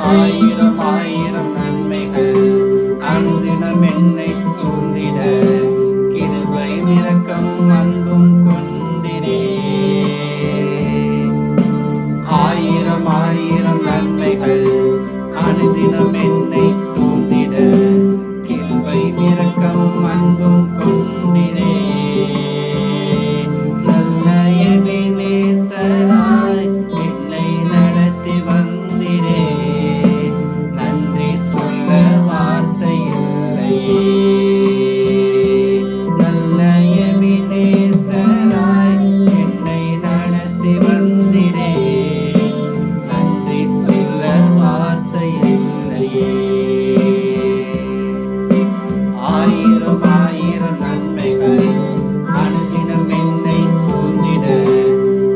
ஆயிரம் ஆயிரம் நன்மைகள் அனுதினம் என்னை சூழ்ந்திட கிருபை இரக்கம் அன்பும் கொண்டிரே. ஆயிரம் ஆயிரம் நன்மைகள் அனுதினம் என்னை சூழ்ந்திட கிருபை இரக்கம் அன்பும் கொண்டிரே. நல்ல எபினேசராய் என்னை நடத்தி வந்திரே, நன்றி சொல்ல வார்த்தை இல்லையே. நல்ல எபினேசராய் என்னை நடத்தி வந்திரே, நன்றி சொல்ல வார்த்தை இல்லையே. ஆயிரம் ஆயிரம் நன்மைகள் அனுதினம் என்னை சூழ்ந்திட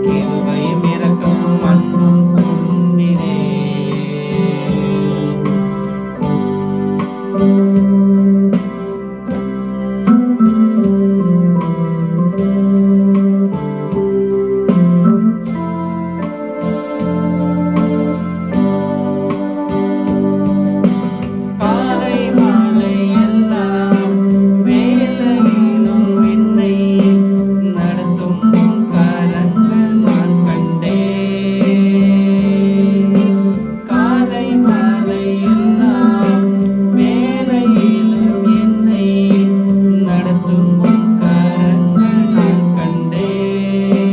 கிருபையும் இரக்கமும் அன்பும் கொண்டிரே. காலை மாலை எல்லாம் வேலையிலும் என்னை நடத்தும் கரங்கள் நான் கண்டேன். காலை மாலை எல்லாம் வேலையிலும் என்னை நடத்தும் கரங்கள் நான் கண்டேன்.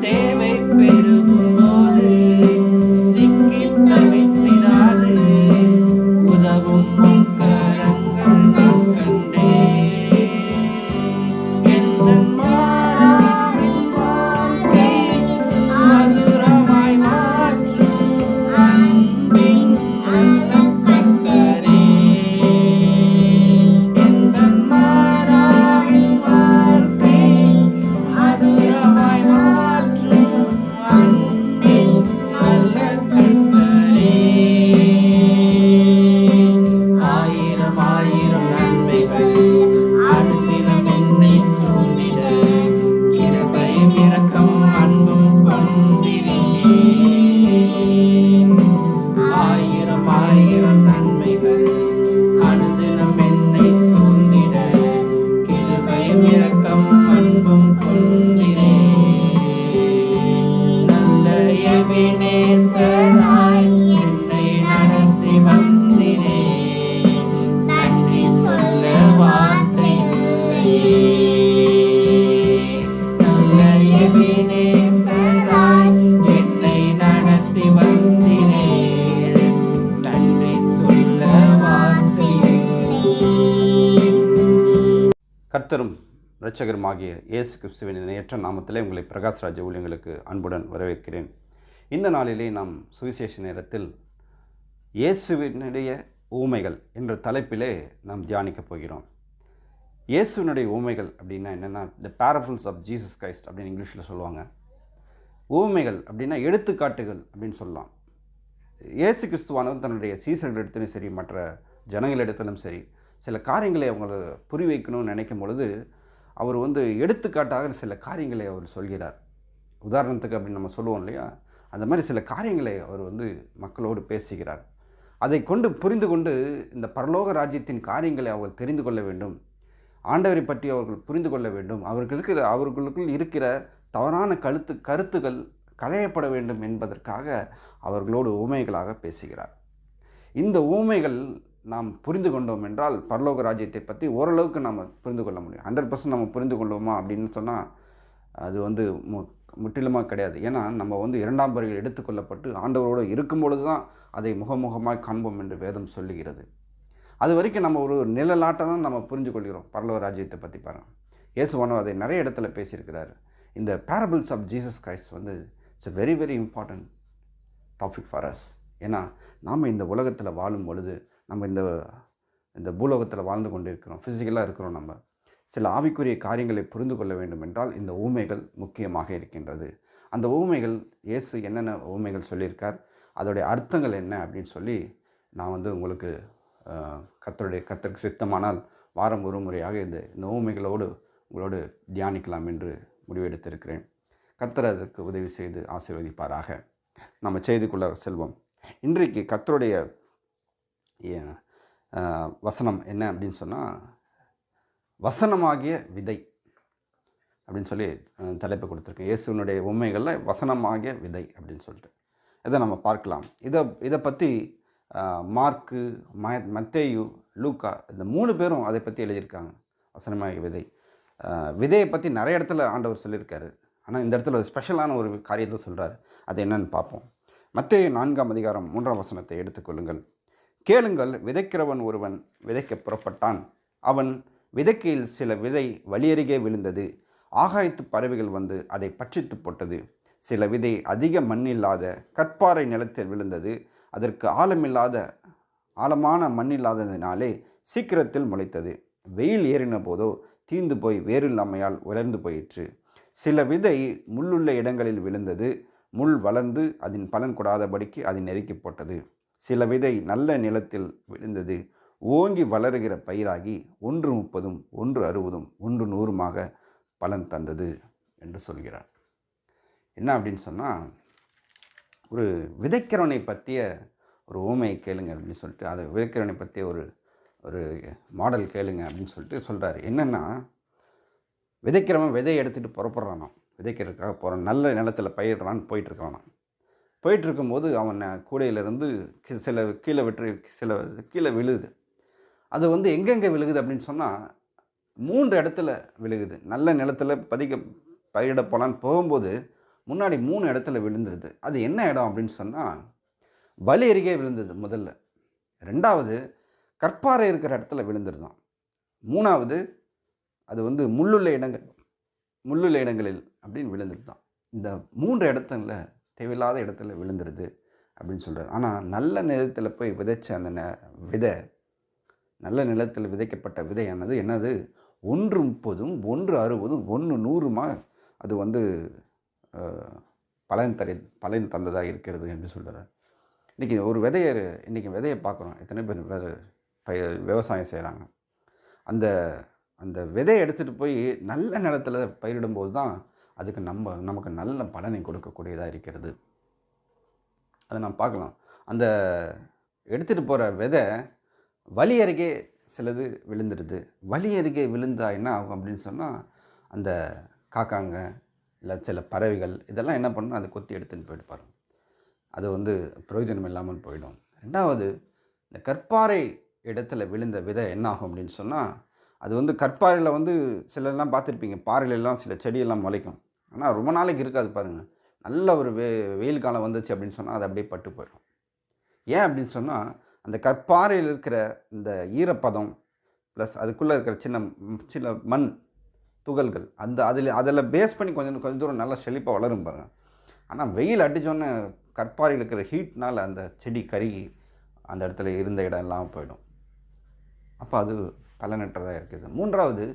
தேவை பெருகும் போது சிக்கி தவித்திடாது உதவும் உம் கரங்கள் நான் கண்டேன். எந்தன் மாறாவின் வாழ்க்கை மதுரமாய் மாற்றும் அன்பின் நல்ல கர்த்தரே. எந்தன் மாறாவின் வாழ்க்கை மதுரமாய் மாற்றும் அன்பின் நல்ல கர்த்தரே. ஆயிரம் ஆயிரம் நன்மைகள் அனுதினம் என்னை சூழ்ந்திட கிருபையும் இரக்கமும் அன்பும் கொண்டிரே. ஆயிரம் ஆயிரம் நன்மைகள் அனுதினம் என்னை சூழ்ந்திட கிருபையும் இரக்கமும் அன்பும் கொண்டிரே. நல்ல எபினேசராய் என்னை நடத்தி வந்திரே, நன்றி சொல்ல வார்த்தை இல்லையே. நல்ல எபினேசராய் என்னை நடத்தி வந்திரே, நன்றி சொல்ல வார்த்தை இல்லையே. கர்த்தரும் இரட்சகருமாகிய இயேசு கிறிஸ்துவின் இணையற்ற நாமத்திலே உங்களை பிரகாஷ்ராஜ் ஊழியங்களுக்கு அன்புடன் வரவேற்கிறேன். இந்த நாளிலே நாம் சுவிசேஷ நேரத்தில் இயேசுவினுடைய ஊமைகள் என்ற தலைப்பிலே நாம் தியானிக்கப் போகிறோம். இயேசுவினுடைய ஊமைகள் அப்படின்னா என்னென்னா, த பேரபிள்ஸ் ஆஃப் ஜீசஸ் கிரைஸ்ட் அப்படின்னு இங்கிலீஷில் சொல்லுவாங்க. ஊமைகள் அப்படின்னா எடுத்துக்காட்டுகள் அப்படின்னு சொல்லலாம். இயேசு கிறிஸ்துவானவர் தன்னுடைய சீசர்களிடத்திலும் சரி, மற்ற ஜனங்களிடத்திலும் சரி, சில காரியங்களை அவங்களை புரி வைக்கணும்னு நினைக்கும் பொழுது அவர் எடுத்துக்காட்டாக சில காரியங்களை அவர் சொல்கிறார். உதாரணத்துக்கு அப்படின்னு நம்ம சொல்லுவோம் இல்லையா, அந்த மாதிரி சில காரியங்களை அவர் மக்களோடு பேசுகிறார். அதை கொண்டு புரிந்து கொண்டு இந்த பரலோக ராஜ்யத்தின் காரியங்களை அவர்கள் தெரிந்து கொள்ள வேண்டும், ஆண்டவரை பற்றி அவர்கள் புரிந்து கொள்ள வேண்டும், அவர்களுக்குள் இருக்கிற தவறான கருத்துக்கள் களையப்பட வேண்டும் என்பதற்காக அவர்களோடு ஊமைகளாக பேசுகிறார். இந்த ஊமைகள் நாம் புரிந்து கொண்டோம் என்றால் பரலோக ராஜ்யத்தை பற்றி ஓரளவுக்கு நாம் புரிந்து கொள்ள முடியும். 100% நம்ம புரிந்து கொள்வோமா அப்படின்னு சொன்னால் அது முற்றிலுமாக கிடையாது. ஏன்னா நம்ம இரண்டாம் வருகையில் எடுத்துக்கொள்ளப்பட்டு ஆண்டவரோடு இருக்கும் பொழுது தான் அதை முகமுகமாக காண்போம் என்று வேதம் சொல்லுகிறது. அது வரைக்கும் நம்ம ஒரு நிழலாட்டம் தான் நம்ம புரிஞ்சு கொள்கிறோம் பரலோக ராஜ்யத்தை பற்றி. பாருங்கள், இயேசுவானவர் அதை நிறைய இடத்துல பேசியிருக்கிறார். இந்த parables of Jesus Christ it's very very important topic for us. ஏன்னா நாம் இந்த உலகத்தில் வாழும் பொழுது, நம்ம இந்த பூலோகத்தில் வாழ்ந்து கொண்டு இருக்கிறோம், ஃபிசிக்கலாக இருக்கிறோம். நம்ம சில ஆவிக்குரிய காரியங்களை புரிந்து கொள்ள வேண்டும் என்றால் இந்த ஊமைகள் முக்கியமாக இருக்கின்றது. அந்த ஊமைகள் இயேசு என்னென்ன ஊமைகள் சொல்லியிருக்கார், அதோடைய அர்த்தங்கள் என்ன அப்படின்னு சொல்லி நான் உங்களுக்கு கர்த்தருக்கு சித்தமானால் வாரம் ஒரு முறையாக இந்த ஊமைகளோடு உங்களோடு தியானிக்கலாம் என்று முடிவெடுத்திருக்கிறேன். கர்த்தர் அதற்கு உதவி செய்து ஆசீர்வதிப்பாராக. நம்ம செய்திக்குள்ள செல்வோம். இன்றைக்கு கர்த்தருடைய வசனம் என்ன அப்படின்னு சொன்னால், வசனமாகிய விதை அப்படின்னு சொல்லி தலைப்பு கொடுத்துருக்கேன். இயேசுவினுடைய உண்மைகளில் வசனமாகிய விதை அப்படின்னு சொல்லிட்டு இதை நம்ம பார்க்கலாம். இதை பற்றி மார்க்கு, மத்தேயு, லூக்கா இந்த 3 பேரும் அதை பற்றி எழுதியிருக்காங்க. வசனமாகிய விதை, விதையை பற்றி நிறைய இடத்துல ஆண்டவர் சொல்லியிருக்காரு. ஆனால் இந்த இடத்துல ஒரு ஸ்பெஷலான ஒரு காரியத்தை சொல்கிறார். அது என்னன்னு பார்ப்போம். மத்தேயு 4ஆம் அதிகாரம் 3ஆம் வசனத்தை எடுத்துக்கொள்ளுங்கள். கேளுங்கள், விதைக்கிறவன் ஒருவன் விதைக்க புறப்பட்டான். அவன் விதைக்கையில் சில விதை வழியருகே விழுந்தது. ஆகாயத்து பறவைகள் வந்து அதை பட்சித்து போட்டது. சில விதை அதிக மண்ணில்லாத கற்பாறை நிலத்தில் விழுந்தது. அதற்கு ஆழமான மண்ணில்லாததினாலே சீக்கிரத்தில் முளைத்தது. வெயில் ஏறின போதோ தீந்து போய் வேறில்லாமையால் உலர்ந்து போயிற்று. சில விதை முள்ளுள்ள இடங்களில் விழுந்தது. முள் வளர்ந்து அதன் பலன் கொடாதபடிக்கு அது நெருக்கி போட்டது. சில விதை நல்ல நிலத்தில் விழுந்தது. ஓங்கி வளருகிற பயிராகி 1 30, 1 60, 1 100 பலன் தந்தது என்று சொல்கிறார். என்ன அப்படின்னு சொன்னால், ஒரு விதைக்கிறவனை பற்றிய ஒரு ஊமையை கேளுங்க அப்படின்னு சொல்லிட்டு, அதை விதைக்கிறவனை பற்றிய ஒரு மாடல் கேளுங்க அப்படின்னு சொல்லிட்டு சொல்கிறாரு. என்னென்னா, விதைக்கிறவன் விதையை எடுத்துகிட்டு புறப்படுறானோ, விதைக்கிறதுக்காக போகிறான். நல்ல நிலத்தில் பயிரிடுறான்னு போயிட்டுருக்கானோ. போயிட்டுருக்கும்போது அவன் கூடையிலேருந்து சில கீழே விழுகுது. அது வந்து எங்கெங்கே விழுகுது அப்படின்னு சொன்னால், 3 இடத்துல விழுகுது. நல்ல நிலத்தில் பயிரிட போகலான்னு போகும்போது முன்னாடி 3 இடத்துல விழுந்துருது. அது என்ன இடம் அப்படின்னு சொன்னால், வழி அருகே விழுந்தது முதல்ல. 2வது கற்பாறை இருக்கிற இடத்துல விழுந்துருதான். 3வது அது வந்து முள்ளுள்ள இடங்களில் அப்படின்னு விழுந்துருதான். இந்த 3 இடத்துல தேவையில்லாத இடத்துல விழுந்துருது அப்படின்னு சொல்கிறார். ஆனால் நல்ல நிலத்தில் போய் விதைச்ச அந்த விதை, நல்ல நிலத்தில் விதைக்கப்பட்ட விதையானது என்னது, 1 30, 1 60, 1 100 அது வந்து பலன் தந்ததாக இருக்கிறது என்று சொல்கிறார். இன்றைக்கி விதையை பார்க்குறோம். எத்தனை பேர் விவசாயம் செய்கிறாங்க. அந்த விதையை எடுத்துகிட்டு போய் நல்ல நிலத்தில் பயிரிடும்போது தான் அதுக்கு நமக்கு நல்ல பலனை கொடுக்கக்கூடியதாக இருக்கிறது. அதை நாம் பார்க்கலாம். அந்த எடுத்துகிட்டு போகிற விதை வழி அருகே சிலது விழுந்துடுது. வழி அருகே விழுந்தா என்ன ஆகும் அப்படின்னு சொன்னால், அந்த காக்காங்க இல்லை சில பறவைகள் இதெல்லாம் என்ன பண்ணணும், அதை கொத்தி எடுத்துன்னு போயிட்டு அது வந்து பிரயோஜனம் இல்லாமல் போயிடும். 2வது, இந்த கற்பாறை இடத்துல விழுந்த விதை என்ன ஆகும் அப்படின்னு சொன்னால், அது வந்து கற்பாறையில் வந்து சிலர்லாம் பார்த்துருப்பீங்க, பாறையிலெல்லாம் சில செடியெல்லாம் முளைக்கும். ஆனால் ரொம்ப நாளைக்கு இருக்காது பாருங்கள். நல்ல ஒரு வெயில் காலம் வந்துச்சு அப்படின்னு சொன்னால் அது அப்படியே பட்டு போயிடும். ஏன் அப்படின்னு சொன்னால், அந்த கற்பாறையில் இருக்கிற இந்த ஈரப்பதம் ப்ளஸ் அதுக்குள்ளே இருக்கிற சின்ன மண் துகள்கள் அதில் பேஸ் பண்ணி கொஞ்சம் தூரம் நல்லா செழிப்பாக வளரும் பாருங்கள். ஆனால் வெயில் அடித்தோன்னே கற்பாறையில் இருக்கிற ஹீட்னால் அந்த செடி கருகி அந்த இடத்துல இருந்த இடம் எல்லாம் போயிடும். அப்போ அது பலனற்றதாக இருக்குது. 3வது,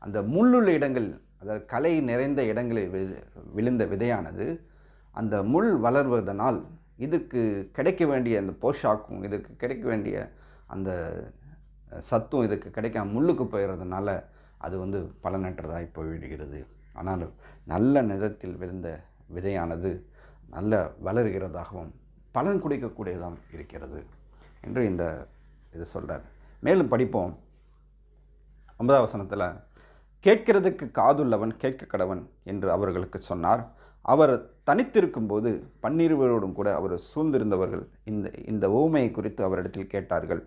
அந்த முள்ளுள்ள இடங்கள், அதாவது களை நிறைந்த இடங்களில் விழுந்த விதையானது அந்த முள் வளர்வதனால் இதுக்கு கிடைக்க வேண்டிய அந்த போஷாக்கும், இதுக்கு கிடைக்க வேண்டிய அந்த சத்தும் இதுக்கு கிடைக்காம முள்ளுக்கு போயிடுறதுனால அது வந்து பலனற்றதாய் போய்விடுகிறது. ஆனால் நல்ல நிலத்தில் விழுந்த விதையானது நல்ல வளர்கிறதாகவும் பலன் குடிக்கக்கூடியதாகவும் இருக்கிறது என்று இது சொல்கிறார். மேலும் படிப்போம். 9ஆம் வசனத்தில், கேட்கிறதுக்கு காதுள்ளவன் கேட்க கடவன் என்று அவர்களுக்கு சொன்னார். அவர் தனித்திருக்கும்போது 12 கூட அவர் சூழ்ந்திருந்தவர்கள் இந்த உவமையை குறித்து அவரிடத்தில் கேட்டார்கள்.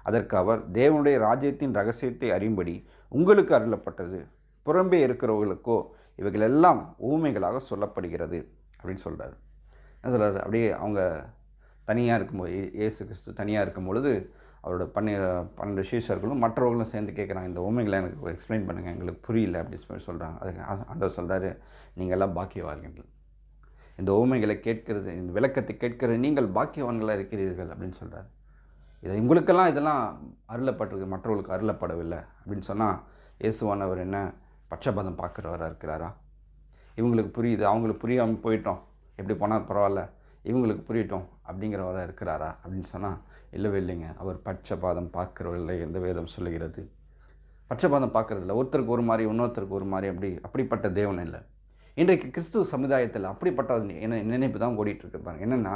அதற்கு அவர், தேவனுடைய ராஜ்யத்தின் ரகசியத்தை அறியும்படி உங்களுக்கு அருளப்பட்டது, புறம்பே இருக்கிறவர்களுக்கோ இவைகளெல்லாம் ஊமைகளாக சொல்லப்படுகிறது அப்படின்னு சொல்கிறார். என்ன சொல்கிறார், அப்படியே அவங்க தனியாக இருக்கும்போது, இயேசு கிறிஸ்து தனியாக இருக்கும் பொழுது அவரோட 12 சீஷர்களும் மற்றவர்களும் சேர்ந்து கேட்குறாங்க, இந்த ஊமைகளை எனக்கு எக்ஸ்பிளைன் பண்ணுங்கள், எங்களுக்கு புரியல அப்படின்னு சொல்லி சொல்கிறாங்க. அதுக்கு ஆண்டவர் சொல்கிறாரு, நீங்கள் எல்லாம் பாக்கியவான்கள், இந்த ஊமைகளை கேட்கிறது, இந்த விளக்கத்தை கேட்கிற நீங்கள் பாக்கியவான்களாக இருக்கிறீர்கள் அப்படின்னு சொல்கிறார். உங்களுக்கெல்லாம் இதெல்லாம் அருளப்பட்டிருக்கு, மற்றவர்களுக்கு அருளப்படவில்லை அப்படின்னு சொன்னால், இயேசுவானவர் என்ன பட்சபாதம் பார்க்குறவராக இருக்கிறாரா? இவங்களுக்கு புரியுது, அவங்களுக்கு புரியாமல் போயிட்டோம், எப்படி போனால் பரவாயில்ல, இவங்களுக்கு புரியட்டும் அப்படிங்கிறவராக இருக்கிறாரா அப்படின்னு சொன்னால் இல்லவே இல்லைங்க. அவர் பட்சபாதம் பார்க்குறவில்லை எந்த வேதம் சொல்லுகிறது. பட்சபாதம் பார்க்குறதில்ல, ஒருத்தருக்கு ஒரு மாதிரி இன்னொருத்தருக்கு ஒரு மாதிரி அப்படிப்பட்ட தேவன் இல்லை. இன்றைக்கு கிறிஸ்துவ சமுதாயத்தில் அப்படிப்பட்ட நினைப்பு தான் ஓடிட்டுருக்கு பாருங்க. என்னென்னா,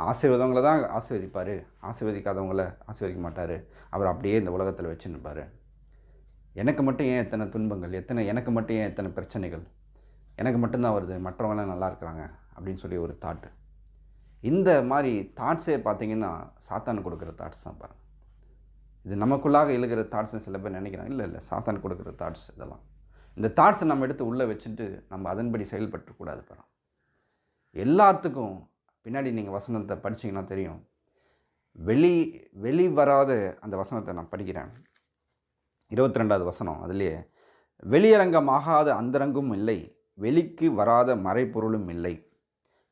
ஆசீர்வாதவங்களை தான் ஆசீர்வதிப்பார், ஆசீர்வதிக்காதவங்கள ஆசீர்வதிக்க மாட்டார். அவர் அப்படியே இந்த உலகத்தில் வச்சுன்னு இருப்பார். எனக்கு மட்டும் ஏன் எத்தனை துன்பங்கள், எனக்கு மட்டும் ஏன் எத்தனை பிரச்சனைகள், எனக்கு மட்டும்தான் வருது, மற்றவங்களாம் நல்லா இருக்கிறாங்க அப்படின்னு சொல்லி ஒரு தாட்டு. இந்த மாதிரி தாட்ஸே பார்த்திங்கன்னா சாத்தான் கொடுக்குற தாட்ஸ் தான் பாருங்கள். இது நமக்குள்ளாக எழுகிற தாட்ஸ்னு சில பேர் நினைக்கிறாங்க. இல்லை, சாத்தான் கொடுக்குற தாட்ஸ் இதெல்லாம். இந்த தாட்ஸை நம்ம எடுத்து உள்ளே வச்சுட்டு நம்ம அதன்படி செயல்பட்டுக்கூடாது பாருங்கள். எல்லாத்துக்கும் பின்னாடி நீங்கள் வசனத்தை படிச்சிங்கன்னா தெரியும். வெளி வராத அந்த வசனத்தை நான் படிக்கிறேன். 22வது வசனம். அதுலேயே வெளியரங்கமாகாத அந்தரங்கும் இல்லை, வெளிக்கு வராத மறைப்பொருளும் இல்லை,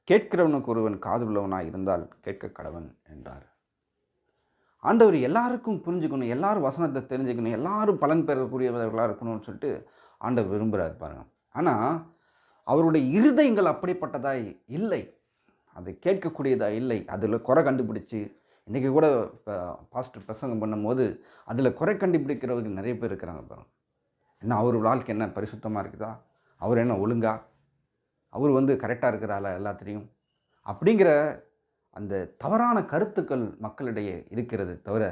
கேட்கிறவனுக்கு ஒருவன் காதுள்ளவனாக இருந்தால் கேட்க கடவன் என்றார். ஆண்டவர் எல்லாருக்கும் புரிஞ்சுக்கணும், எல்லாரும் வசனத்தை தெரிஞ்சுக்கணும், எல்லாரும் பலன் பெறக்கூடியவர்களாக இருக்கணும்னு சொல்லிட்டு ஆண்டவர் விரும்புகிறார் பாருங்கள். ஆனால் அவருடைய இருதயங்கள் அப்படிப்பட்டதாய் இல்லை, அது கேட்கக்கூடியதாக இல்லை. அதில் குறை கண்டுபிடிச்சி இன்றைக்கி கூட இப்போ பாஸ்டர் பிரசங்கம் பண்ணும்போது அதில் குறை கண்டுபிடிக்கிறவர்கள் நிறைய பேர் இருக்கிறாங்க பாருங்கள். என்ன அவர் வாழ்க்கை என்ன பரிசுத்தமாக இருக்குதா, அவர் என்ன ஒழுங்கா, அவர் கரெக்டாக இருக்கிறாரா எல்லாத்திலையும் அப்படிங்கிற அந்த தவறான கருத்துக்கள் மக்களிடையே இருக்கிறது தவிர,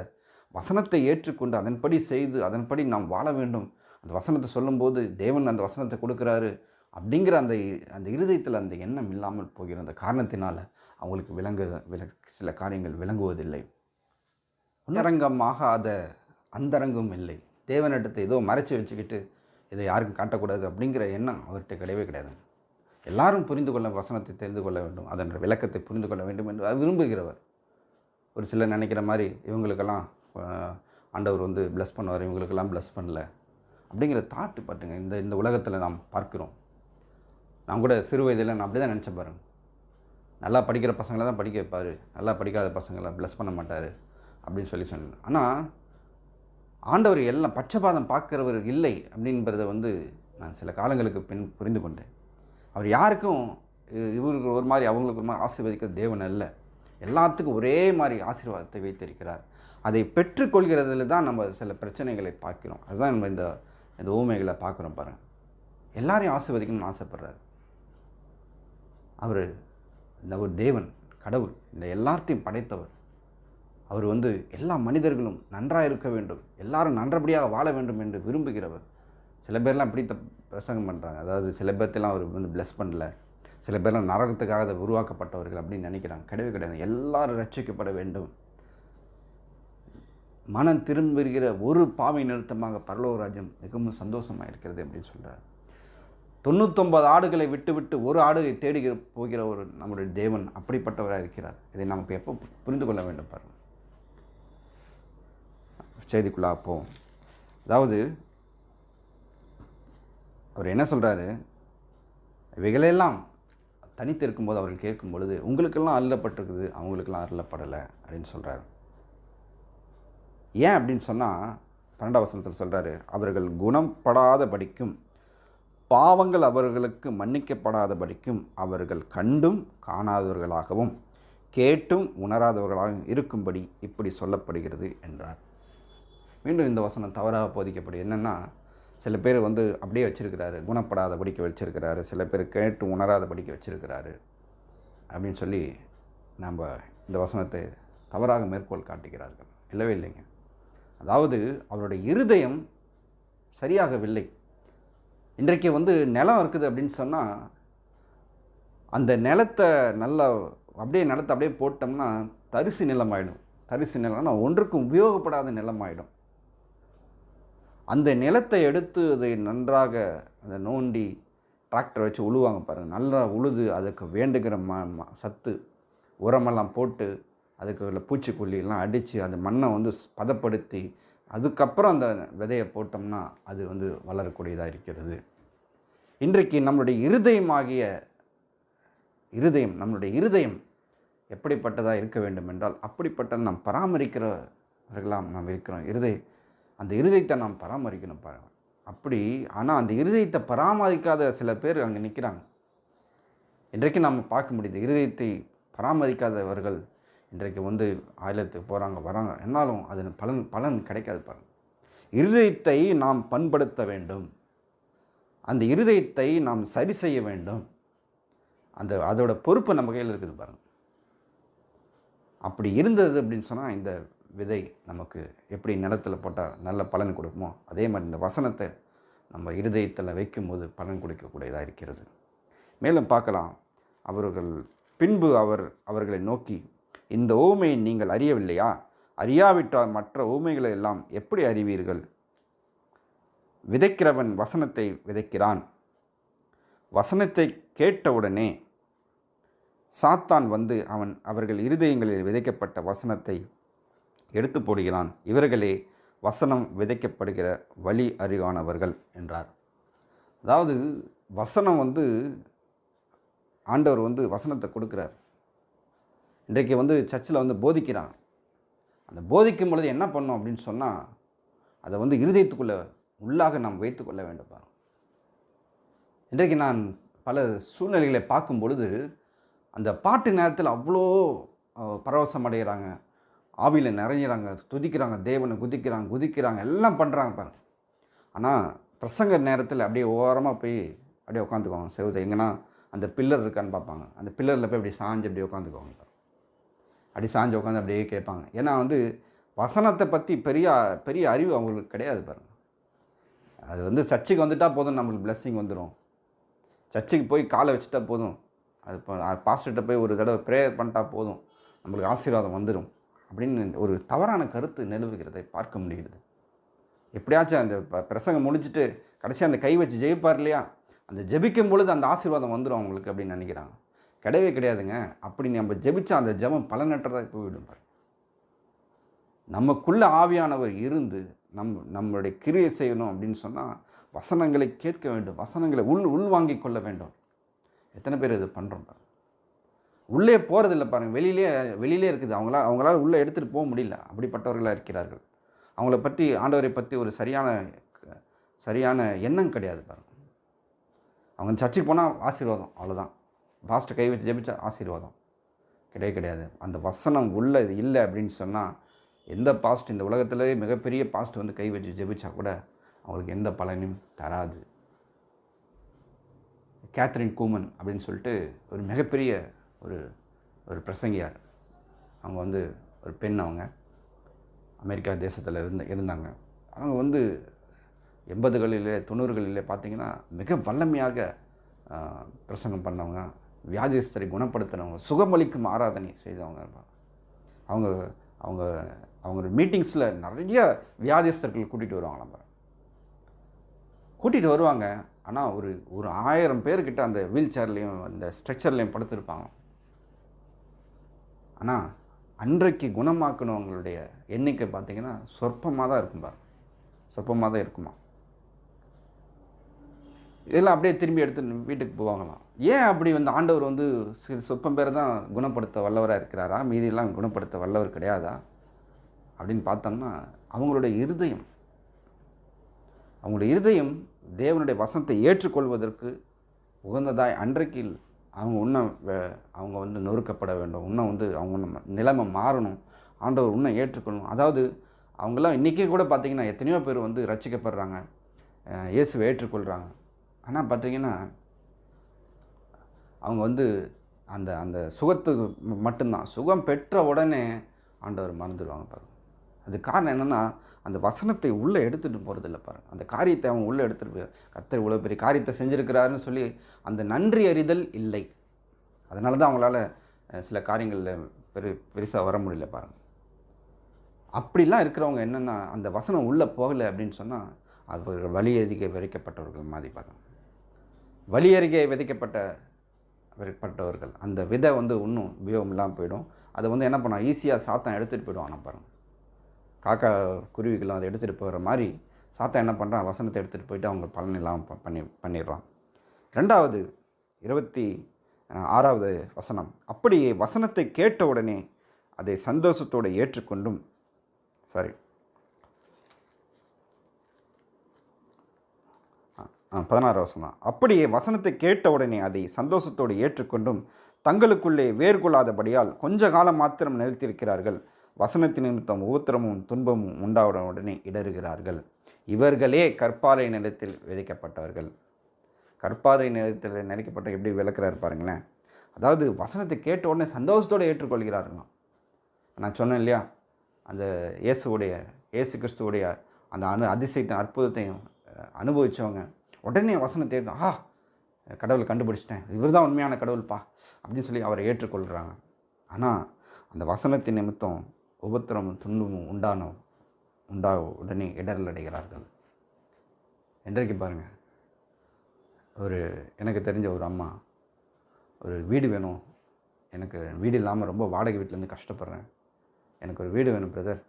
வசனத்தை ஏற்றுக்கொண்டு அதன்படி செய்து அதன்படி நாம் வாழ வேண்டும். அந்த வசனத்தை சொல்லும்போது தேவன் அந்த வசனத்தை கொடுக்குறாரு அப்படிங்கிற அந்த இருதயத்தில் அந்த எண்ணம் இல்லாமல் போகிற அந்த காரணத்தினால் அவங்களுக்கு சில காரியங்கள் விளங்குவதில்லை. உன்னரங்கமாகாத அந்தரங்கும் இல்லை. தேவனிடத்தை ஏதோ மறைச்சி வச்சுக்கிட்டு இதை யாருக்கும் காட்டக்கூடாது அப்படிங்கிற எண்ணம் அவர்கிட்ட கிடையவே கிடையாது. எல்லாரும் புரிந்து கொள்ள, வசனத்தை தெரிந்து கொள்ள வேண்டும், அதன் விளக்கத்தை புரிந்து கொள்ள வேண்டும் என்று விரும்புகிறவர். ஒரு சிலர் நினைக்கிற மாதிரி இவங்களுக்கெல்லாம் ஆண்டவர் ப்ளஸ் பண்ணுவார், இவங்களுக்கெல்லாம் ப்ளஸ் பண்ணல அப்படிங்கிற தாட்டு பாட்டுங்க இந்த உலகத்தில் நாம் பார்க்கிறோம். நான் கூட சிறு வயதில் நான் அப்படி தான் நினச்சேன் பாருங்கள். நல்லா படிக்கிற பசங்களை தான் படிக்க வைப்பார், நல்லா படிக்காத பசங்களை ப்ளஸ் பண்ண மாட்டார் அப்படின்னு சொல்லி சொன்னேன். ஆனால் ஆண்டவர் எல்லாம் பட்சபாதம் பார்க்குறவர் இல்லை அப்படின்றத நான் சில காலங்களுக்கு பின் புரிந்து கொண்டேன். அவர் யாருக்கும் இவருக்கு ஒரு மாதிரி அவங்களுக்கு ஒரு மாதிரி ஆசீர்வதிக்கிற தேவன் அல்ல. எல்லாத்துக்கும் ஒரே மாதிரி ஆசீர்வாதத்தை வைத்திருக்கிறார். அதை பெற்றுக்கொள்கிறதுல தான் நம்ம சில பிரச்சனைகளை பார்க்கிறோம். அதுதான் நம்ம இந்த ஊமைகளை பார்க்குறோம் பாருங்கள். எல்லாரையும் ஆசீர்வதிக்கணும்னு ஆசைப்படுறாரு அவர். ஒரு தேவன், கடவுள், இந்த எல்லாத்தையும் படைத்தவர். அவர் எல்லா மனிதர்களும் நன்றாக இருக்க வேண்டும், எல்லாரும் நன்றபடியாக வாழ வேண்டும் என்று விரும்புகிறவர். சில பேர்லாம் இப்படி பிரசங்கம் பண்ணுறாங்க. அதாவது சில பேர்த்தெல்லாம் அவர் ப்ளஸ் பண்ணல, சில பேர்லாம் நரகத்துக்காக அதை உருவாக்கப்பட்டவர்கள் அப்படின்னு நினைக்கிறாங்க. கிடையவே கிடையாது. எல்லாரும் ரட்சிக்கப்பட வேண்டும். மனம் திரும்புகிற ஒரு பாவை நிறுத்தமாக பரலோக ராஜ்யம் மிகவும் சந்தோஷமாக இருக்கிறது அப்படின்னு சொல்கிறார். 99 ஆடுகளை விட்டு ஒரு ஆடுகளை தேடி போகிற ஒரு நம்முடைய தேவன் அப்படிப்பட்டவராக இருக்கிறார். இதை நமக்கு எப்போ புரிந்து கொள்ள வேண்டும் பாருங்கள். செய்திக்குள்ளே போவோம். அதாவது அவர் என்ன சொல்கிறாரு, இவைகளெல்லாம் தனித்து இருக்கும்போது அவர்கள் கேட்கும் பொழுது உங்களுக்கெல்லாம் அருளப்பட்டிருக்குது, அவங்களுக்கெல்லாம் அருளப்படலை அப்படின்னு சொல்கிறார். ஏன் அப்படின்னு சொன்னால் 12ஆம் வசனத்தில் சொல்கிறாரு, அவர்கள் குணப்படாத படிக்கும், பாவங்கள் அவர்களுக்கு மன்னிக்கப்படாத படிக்கும், அவர்கள் கண்டும் காணாதவர்களாகவும் கேட்டும் உணராதவர்களாகவும் இருக்கும்படி இப்படி சொல்லப்படுகிறது என்றார். மீண்டும் இந்த வசனம் தவறாக போதிக்கப்படும். என்னென்னா, சில பேர் அப்படியே வச்சுருக்கிறாரு, குணப்படாத படிக்க வச்சுருக்கிறாரு, சில பேர் கேட்டு உணராத படிக்க வச்சுருக்கிறாரு அப்படின்னு சொல்லி நம்ம இந்த வசனத்தை தவறாக மேற்கோள் காட்டுகிறார்கள். இல்லவே இல்லைங்க. அதாவது அவருடைய இருதயம் சரியாகவில்லை. இன்றைக்கு நிலம் இருக்குது அப்படின்னு சொன்னால் அந்த நிலத்தை நல்லா நிலத்தை அப்படியே போட்டோம்னா தரிசு நிலமாயிடும். தரிசு நிலம்னா ஒன்றுக்கும் உபயோகப்படாத நிலமாயிடும். அந்த நிலத்தை எடுத்து அதை நன்றாக அதை நோண்டி டிராக்டர் வச்சு உழுவாங்க பாருங்கள். நல்லா உழுது அதுக்கு வேண்டுகிற சத்து உரமெல்லாம் போட்டு அதுக்கு பூச்சிக்கொல்லியெல்லாம் அடித்து அந்த மண்ணை பதப்படுத்தி அதுக்கப்புறம் அந்த விதையை போட்டோம்னா அது வளரக்கூடியதாக இருக்கிறது. இன்றைக்கு நம்மளுடைய நம்மளுடைய இருதயம் எப்படிப்பட்டதாக இருக்க வேண்டும் என்றால் அப்படிப்பட்டது நாம் பராமரிக்கிறவர்களாம் நாம் இருக்கிறோம். அந்த இருதயத்தை நாம் பராமரிக்கணும் பாருங்கள். அப்படி ஆனால் அந்த இருதயத்தை பராமரிக்காத சில பேர் அங்கே நிற்கிறாங்க. இன்றைக்கு நாம் பார்க்க முடியுது. இருதயத்தை பராமரிக்காதவர்கள் இன்றைக்கு ஆயிலத்துக்கு போகிறாங்க வராங்க, என்னாலும் அது பலன் கிடைக்காது பாருங்கள். இருதயத்தை நாம் பண்படுத்த வேண்டும், அந்த இருதயத்தை நாம் சரி செய்ய வேண்டும். அதோட பொறுப்பு நம்ம கையில் இருக்குது பாருங்கள். அப்படி இருந்தது அப்படின்னு சொன்னால் இந்த விதை நமக்கு எப்படி நிலத்தில் போட்டால் நல்ல பலன் கொடுக்குமோ அதே மாதிரி இந்த வசனத்தை நம்ம இருதயத்தில் வைக்கும்போது பலன் கொடுக்கக்கூடியதாக இருக்கிறது. மேலும் பார்க்கலாம், பின்பு அவர்களை நோக்கி, இந்த ஊமையை நீங்கள் அறியவில்லையா? அறியாவிட்டால் மற்ற ஊமைகளை எல்லாம் எப்படி அறிவீர்கள்? விதைக்கிறவன் வசனத்தை விதைக்கிறான். வசனத்தை கேட்டவுடனே சாத்தான் வந்து அவர்கள் இருதயங்களில் விதைக்கப்பட்ட வசனத்தை எடுத்து போடுகிறான். இவர்களே வசனம் விதைக்கப்படுகிற வழி அருகானவர்கள் என்றார். அதாவது வசனம் ஆண்டவர் வசனத்தை கொடுக்குறார். இன்றைக்கு சர்ச்சில் போதிக்கிறான். அந்த போதிக்கும் பொழுது என்ன பண்ணோம் அப்படின்னு சொன்னால், அதை இருதயத்துக்குள்ளே உள்ளாக நாம் வைத்து கொள்ள வேண்டும். இன்றைக்கு நான் பல சூழ்நிலைகளை பார்க்கும் பொழுது அந்த பாட்டு நேரத்தில் அவ்வளோ பரவசம் அடைகிறாங்க, ஆவியில் நிறைஞ்சிறாங்க, துதிக்கிறாங்க, தேவனை குதிக்கிறாங்க, எல்லாம் பண்ணுறாங்க பாருங்க. ஆனால் பிரசங்க நேரத்தில் அப்படியே ஓரமாக போய் அப்படியே உட்காந்துக்குவாங்க. செவத்தை எங்கன்னா அந்த பில்லர் இருக்கான்னு பார்ப்பாங்க. அந்த பில்லரில் போய் அப்படி சாஞ்சு அப்படியே உட்காந்துக்குவாங்க. அப்படி சாஞ்சு உட்காந்து அப்படியே கேட்பாங்க. ஏன்னா வசனத்தை பற்றி பெரிய அறிவு அவங்களுக்கு கிடையாது பாருங்கள். அது சர்ச்சுக்கு வந்துட்டால் போதும், நம்மளுக்கு பிளெஸ்ஸிங் வந்துடும். சர்ச்சுக்கு போய் காலை வச்சுட்டா போதும், அது பாஸ்டர்கிட்ட போய் ஒரு தடவை ப்ரேயர் பண்ணிட்டா போதும், நம்மளுக்கு ஆசீர்வாதம் வந்துடும் அப்படின்னு ஒரு தவறான கருத்து நிலவுகிறதை பார்க்க முடியுது. எப்படியாச்சும் அந்த பிரசங்கம் முடிச்சுட்டு கடைசியாக அந்த கை வச்சு ஜெயிப்பார் இல்லையா, அந்த ஜெபிக்கும் பொழுது அந்த ஆசீர்வாதம் வந்துடும் அவங்களுக்கு அப்படின்னு நினைக்கிறாங்க. கிடையவே கிடையாதுங்க. அப்படி நம்ம ஜெபிச்சா அந்த ஜெபம் பலனற்றதாக போய்விடும். நமக்குள்ள ஆவியானவர் இருந்து நம்மளுடைய கிரியை செய்யணும் அப்படின்னு சொன்னால் வசனங்களை கேட்க வேண்டும், வசனங்களை உள்வாங்கி கொள்ள வேண்டும். எத்தனை பேர் இது பண்ணுறோம்? உள்ளே போகிறதில்ல பாருங்கள். வெளியிலே இருக்குது. அவங்களால உள்ளே எடுத்துகிட்டு போக முடியல. அப்படிப்பட்டவர்களாக இருக்கிறார்கள். அவங்கள பற்றி, ஆண்டவரை பற்றி ஒரு சரியான எண்ணம் கிடையாது பாருங்கள். அவங்க சர்ச்சுக்கு போனால் ஆசீர்வாதம், அவ்வளோதான். பாஸ்ட்டை கை வச்சு ஜெபிச்சா ஆசீர்வாதம் கிடையாது. அந்த வசனம் உள்ள இல்லை அப்படின்னு சொன்னால் எந்த பாஸ்ட் இந்த உலகத்திலே மிகப்பெரிய பாஸ்ட் கை வச்சு ஜெபிச்சா கூட அவங்களுக்கு எந்த பலனையும் தராது. கேத்ரின் கூமன் அப்படின்னு சொல்லிட்டு ஒரு மிகப்பெரிய ஒரு பிரசங்கியார். அவங்க ஒரு பெண். அவங்க அமெரிக்கா தேசத்தில் இருந்தாங்க. அவங்க 80களிலே 90களிலே பார்த்திங்கன்னா மிக வல்லமையாக பிரசங்கம் பண்ணவங்க, வியாதிஸ்தரை குணப்படுத்தினவங்க, சுகமளிக்கும் ஆராதனை செய்தவங்க. அவங்க மீட்டிங்ஸில் நிறைய வியாதிஸ்தர்கள் கூட்டிகிட்டு வருவாங்க. ஆனால் ஒரு 1000 பேர்கிட்ட அந்த வீல் சேர்லேயும் அந்த ஸ்ட்ரெச்சர்லேயும் படுத்திருப்பாங்க. ஆனால் அன்றைக்கு குணமாக்கணவங்களுடைய எண்ணிக்கை பார்த்திங்கன்னா சொற்பமாக தான் இருக்குமா. இதெல்லாம் அப்படியே திரும்பி எடுத்து வீட்டுக்கு போவாங்களாம். ஏன் அப்படி ஆண்டவர் சொற்பம் பேரை தான் குணப்படுத்த வல்லவராக இருக்கிறாரா, மீதியெல்லாம் குணப்படுத்த வல்லவர் கிடையாதா அப்படின்னு பார்த்தோம்னா, அவங்களுடைய இருதயம் தேவனுடைய வசனத்தை ஏற்றுக்கொள்வதற்கு உகந்ததாய் அன்றைக்கு அவங்க நொறுக்கப்பட வேண்டும். அவங்க நிலைமை மாறணும், ஆண்டவர் இன்னும் ஏற்றுக்கொள்ளணும். அதாவது அவங்கெல்லாம் இன்றைக்கி கூட பார்த்திங்கன்னா எத்தனையோ பேர் ரட்சிக்கப்படுறாங்க, இயேசுவை ஏற்றுக்கொள்கிறாங்க. ஆனால் பார்த்திங்கன்னா அவங்க அந்த சுகத்துக்கு மட்டும்தான், சுகம் பெற்ற உடனே ஆண்டவர் மறந்துடுவாங்க பாருங்கள். அது காரணம் என்னென்னா, அந்த வசனத்தை உள்ளே எடுத்துகிட்டு போகிறதில்ல பாருங்கள். அந்த காரியத்தை அவங்க உள்ளே எடுத்துகிட்டு கர்த்தர் இவ்வளோ பெரிய காரியத்தை செஞ்சுருக்கிறாருன்னு சொல்லி அந்த நன்றி அறிதல் இல்லை. அதனால தான் அவங்களால சில காரியங்களில் பெருசாக வர முடியல பாருங்கள். அப்படிலாம் இருக்கிறவங்க என்னென்னா, அந்த வசனம் உள்ளே போகலை அப்படின்னு சொன்னால் அது வழி அருகே விதைக்கப்பட்டவர்கள் மாதிரி பாருங்கள். வழி அருகே விதைக்கப்பட்டவர்கள் அந்த விதை இன்னும் உபயோகம் இல்லாமல் போயிடும். அதை என்ன பண்ணால் ஈஸியாக சாத்தான் எடுத்துகிட்டு போயிடுவான். நான் பாருங்கள், காக்கா குருவிகளும் அதை எடுத்துகிட்டு போகிற மாதிரி சாத்தான் என்ன பண்ணுறான், வசனத்தை எடுத்துகிட்டு போயிட்டு அவங்க பலன் இல்லாமல் பண்ணிடுறான். 2வது 26வது வசனம், அப்படியே வசனத்தை கேட்ட உடனே அதை சந்தோஷத்தோடு ஏற்றுக்கொண்டும் 16 வசனம், அப்படியே வசனத்தை கேட்ட உடனே அதை சந்தோஷத்தோடு ஏற்றுக்கொண்டும் தங்களுக்குள்ளே வேர்கொள்ளாதபடியால் கொஞ்ச காலம் மாத்திரம் நிலைத்திருக்கிறார்கள். வசனத்தின் நிமித்தம் உபத்திரமும் துன்பமும் உண்டாவுடனே இடறுகிறார்கள். இவர்களே கற்பாறை நிலத்தில் விதைக்கப்பட்டவர்கள். கற்பாறை நிலத்தில் நினைக்கப்பட்ட எப்படி விளக்குறாரு பாருங்களேன். அதாவது வசனத்தை கேட்ட உடனே சந்தோஷத்தோடு ஏற்றுக்கொள்கிறார்களாம். நான் சொன்னேன் இல்லையா, அந்த இயேசு கிறிஸ்துவுடைய அந்த அதிசயத்தையும் அற்புதத்தையும் அனுபவித்தவங்க உடனே வசனத்தை கடவுளை கண்டுபிடிச்சிட்டேன், இவர் தான் உண்மையான கடவுள்ப்பா அப்படின்னு சொல்லி அவரை ஏற்றுக்கொள்கிறாங்க. ஆனால் அந்த வசனத்தின் நிமித்தம் உபத்திரமும் துன்பமும் உண்டா உடனே இடரல் அடைகிறார்கள். என்றைக்கு பாருங்கள், எனக்கு தெரிஞ்ச ஒரு அம்மா, ஒரு வீடு வேணும், எனக்கு வீடு இல்லாமல் ரொம்ப வாடகை வீட்டிலேருந்து கஷ்டப்படுறேன், எனக்கு ஒரு வீடு வேணும் பிரதர்,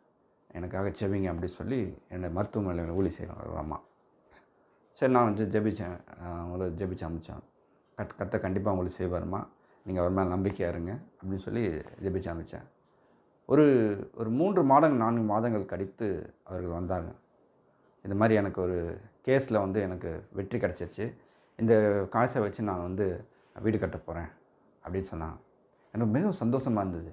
எனக்காக செவிங்க அப்படின்னு சொல்லி என்னை மருத்துவமனையில் ஊழி செய்கிறாங்க ஒரு அம்மா. சரி, நான் வந்து ஜெபித்தேன், அவங்கள ஜெபிச்சு அமைச்சேன். கத்த கண்டிப்பாக உங்களுக்கு செய்வாருமா, நீங்கள் அவர் மேலே நம்பிக்கையாக இருங்க அப்படின்னு சொல்லி ஜெபிச்சு அமைச்சேன். ஒரு 3 மாதங்கள் 4 மாதங்கள் கழித்து அவர்கள் வந்தாங்க. இந்த மாதிரி எனக்கு ஒரு கேஸில் வந்து எனக்கு வெற்றி கிடச்சிருச்சு, இந்த காசை வச்சு நான் வந்து வீடு கட்ட போகிறேன் அப்படின்னு சொன்னாங்க. எனக்கு மிகவும் சந்தோஷமாக இருந்தது.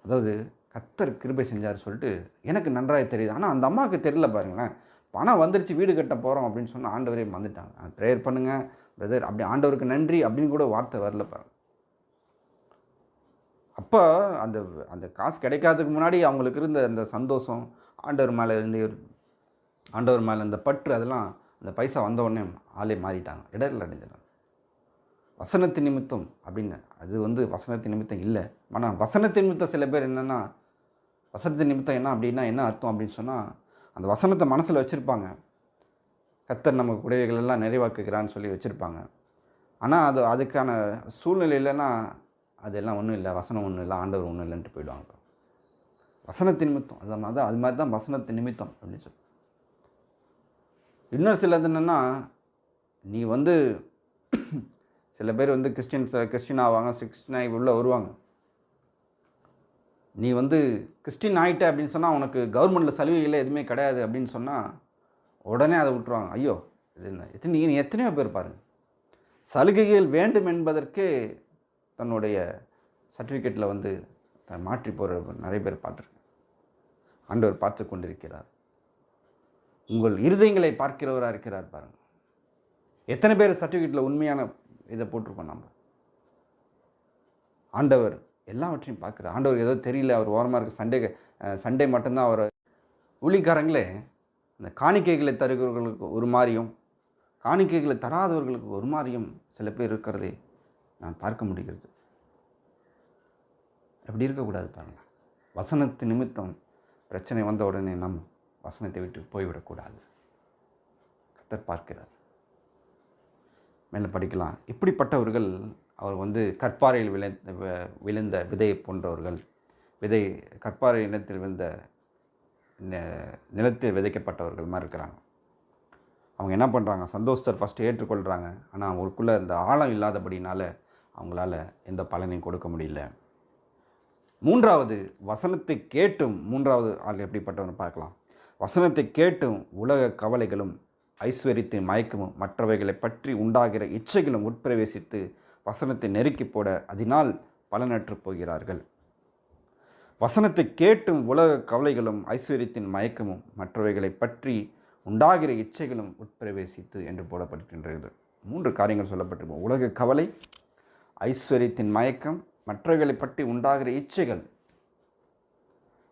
அதாவது கர்த்தர் கிருபை செஞ்சார் சொல்லிட்டு எனக்கு நன்றாக தெரியுது. ஆனால் அந்த அம்மாவுக்கு தெரியல பாருங்களேன். பணம் வந்துருச்சு, வீடு கட்ட போகிறோம் அப்படின்னு சொன்னால் ஆண்டவரே வந்துட்டாங்க. ப்ரேயர் பண்ணுங்கள் பிரதர், அப்படி ஆண்டவருக்கு நன்றி அப்படின்னு கூட வார்த்தை வரல பாருங்க. அப்போ அந்த காசு கிடைக்காததுக்கு முன்னாடி அவங்களுக்கு இருந்த அந்த சந்தோஷம், ஆண்டவர் மேலே இந்த பற்று, அதெல்லாம் அந்த பைசா வந்த உடனே ஆளே மாறிட்டாங்க, இடரில் அடைஞ்சிட்டாங்க. வசனத்தின் நிமித்தம் அப்படின்னு அது வந்து வசனத்தின் நிமித்தம் இல்லை. ஆனால் வசனத்தின் நிமித்தம் சில பேர் என்னென்னா, வசனத்தின் நிமித்தம் அப்படின்னா என்ன அர்த்தம் அப்படின்னு சொன்னால், அந்த வசனத்தை மனசில் வச்சுருப்பாங்க, கர்த்தர் நமக்கு உடையவைகளெல்லாம் நிறைவாக்குகிறான்னு சொல்லி வச்சுருப்பாங்க. ஆனால் அதுக்கான சூழ்நிலை இல்லைன்னா அதெல்லாம் ஒன்றும் இல்லை, வசனம் ஒன்றும் இல்லை, ஆண்டவர் ஒன்றும் இல்லைன்ட்டு போயிடுவாங்க. வசனத்தின் நிமித்தம் அது மாதிரி தான் வசனத்தின் நிமித்தம் அப்படின்னு சொல்லி. இன்னொரு சிலது என்னென்னா, நீ வந்து சில பேர் வந்து கிறிஸ்டின் ஆவாங்க, கிறிஸ்டின் உள்ளே வருவாங்க. நீ வந்து கிறிஸ்டின் ஆகிட்ட அப்படின்னு சொன்னால் உனக்கு கவர்மெண்ட்டில் சலுகைகளே எதுவுமே கிடையாது அப்படின்னு சொன்னால் உடனே அதை விட்டுருவாங்க. ஐயோ இது என்ன, நீ எத்தனையோ பேர் பாருங்கள், சலுகைகள் வேண்டும் என்பதற்கே தன்னுடைய சர்டிஃபிகேட்டில் வந்து மாற்றி போகிற நிறைய பேர் பார்த்துருக்கேன். ஆண்டவர் பார்த்து கொண்டிருக்கிறார், உங்கள் இருதயங்களை பார்க்கிறவராக இருக்கிறார் பாருங்கள். எத்தனை பேர் சர்டிஃபிகேட்டில் உண்மையான இதை போட்டிருக்கோம் நம்ம. ஆண்டவர் எல்லாவற்றையும் பார்க்குறார். ஆண்டவர் ஏதோ தெரியல, அவர் ஓரமாக இருக்க சண்டே மட்டும்தான் அவர் ஊழியக்காரங்களே அந்த காணிக்கைகளை தருகிறவர்களுக்கு ஒரு மாதிரியும் காணிக்கைகளை தராதவர்களுக்கு ஒரு மாதிரியும் சில பேர் இருக்கிறதே நான் பார்க்க முடிகிறது. அப்படி இருக்கக்கூடாது பாருங்கள். வசனத்து நிமித்தம் பிரச்சனை வந்த உடனே நம் வசனத்தை விட்டு போய்விடக்கூடாது. கர்த்தர் பார்க்கிறார். மேலே படிக்கலாம். இப்படிப்பட்டவர்கள் அவர் வந்து கற்பாறையில் விழுந்த விதையை போன்றவர்கள். கற்பாறை இனத்தில் விழுந்த நிலத்தில் விதைக்கப்பட்டவர்கள் மாதிரி இருக்கிறாங்க. அவங்க என்ன பண்ணுறாங்க, சந்தோஷத்தை ஃபஸ்ட்டு ஏற்றுக்கொள்கிறாங்க. ஆனால் அவங்களுக்குள்ளே இந்த ஆழம் இல்லாதபடினால அவங்களால எந்த பலனையும் கொடுக்க முடியல. வசனத்தை கேட்டும் மூன்றாவது ஆள் எப்படிப்பட்டவன்னு பார்க்கலாம். வசனத்தை கேட்டும் உலக கவலைகளும் ஐஸ்வர்யத்தின் மயக்கமும் மற்றவைகளை பற்றி உண்டாகிற இச்சைகளும் உட்பிரவேசித்து வசனத்தை நெருக்கி போட அதனால் பலனற்று போகிறார்கள். வசனத்தை கேட்டும் உலக கவலைகளும் ஐஸ்வர்யத்தின் மயக்கமும் மற்றவைகளை பற்றி உண்டாகிற இச்சைகளும் உட்பிரவேசித்து என்று போடப்படுகின்றது. 3 காரியங்கள் சொல்லப்பட்டிருக்கும். உலக கவலை, ஐஸ்வர்யத்தின் மயக்கம், மற்றவைகளை பற்றி உண்டாகிற இச்சைகள்.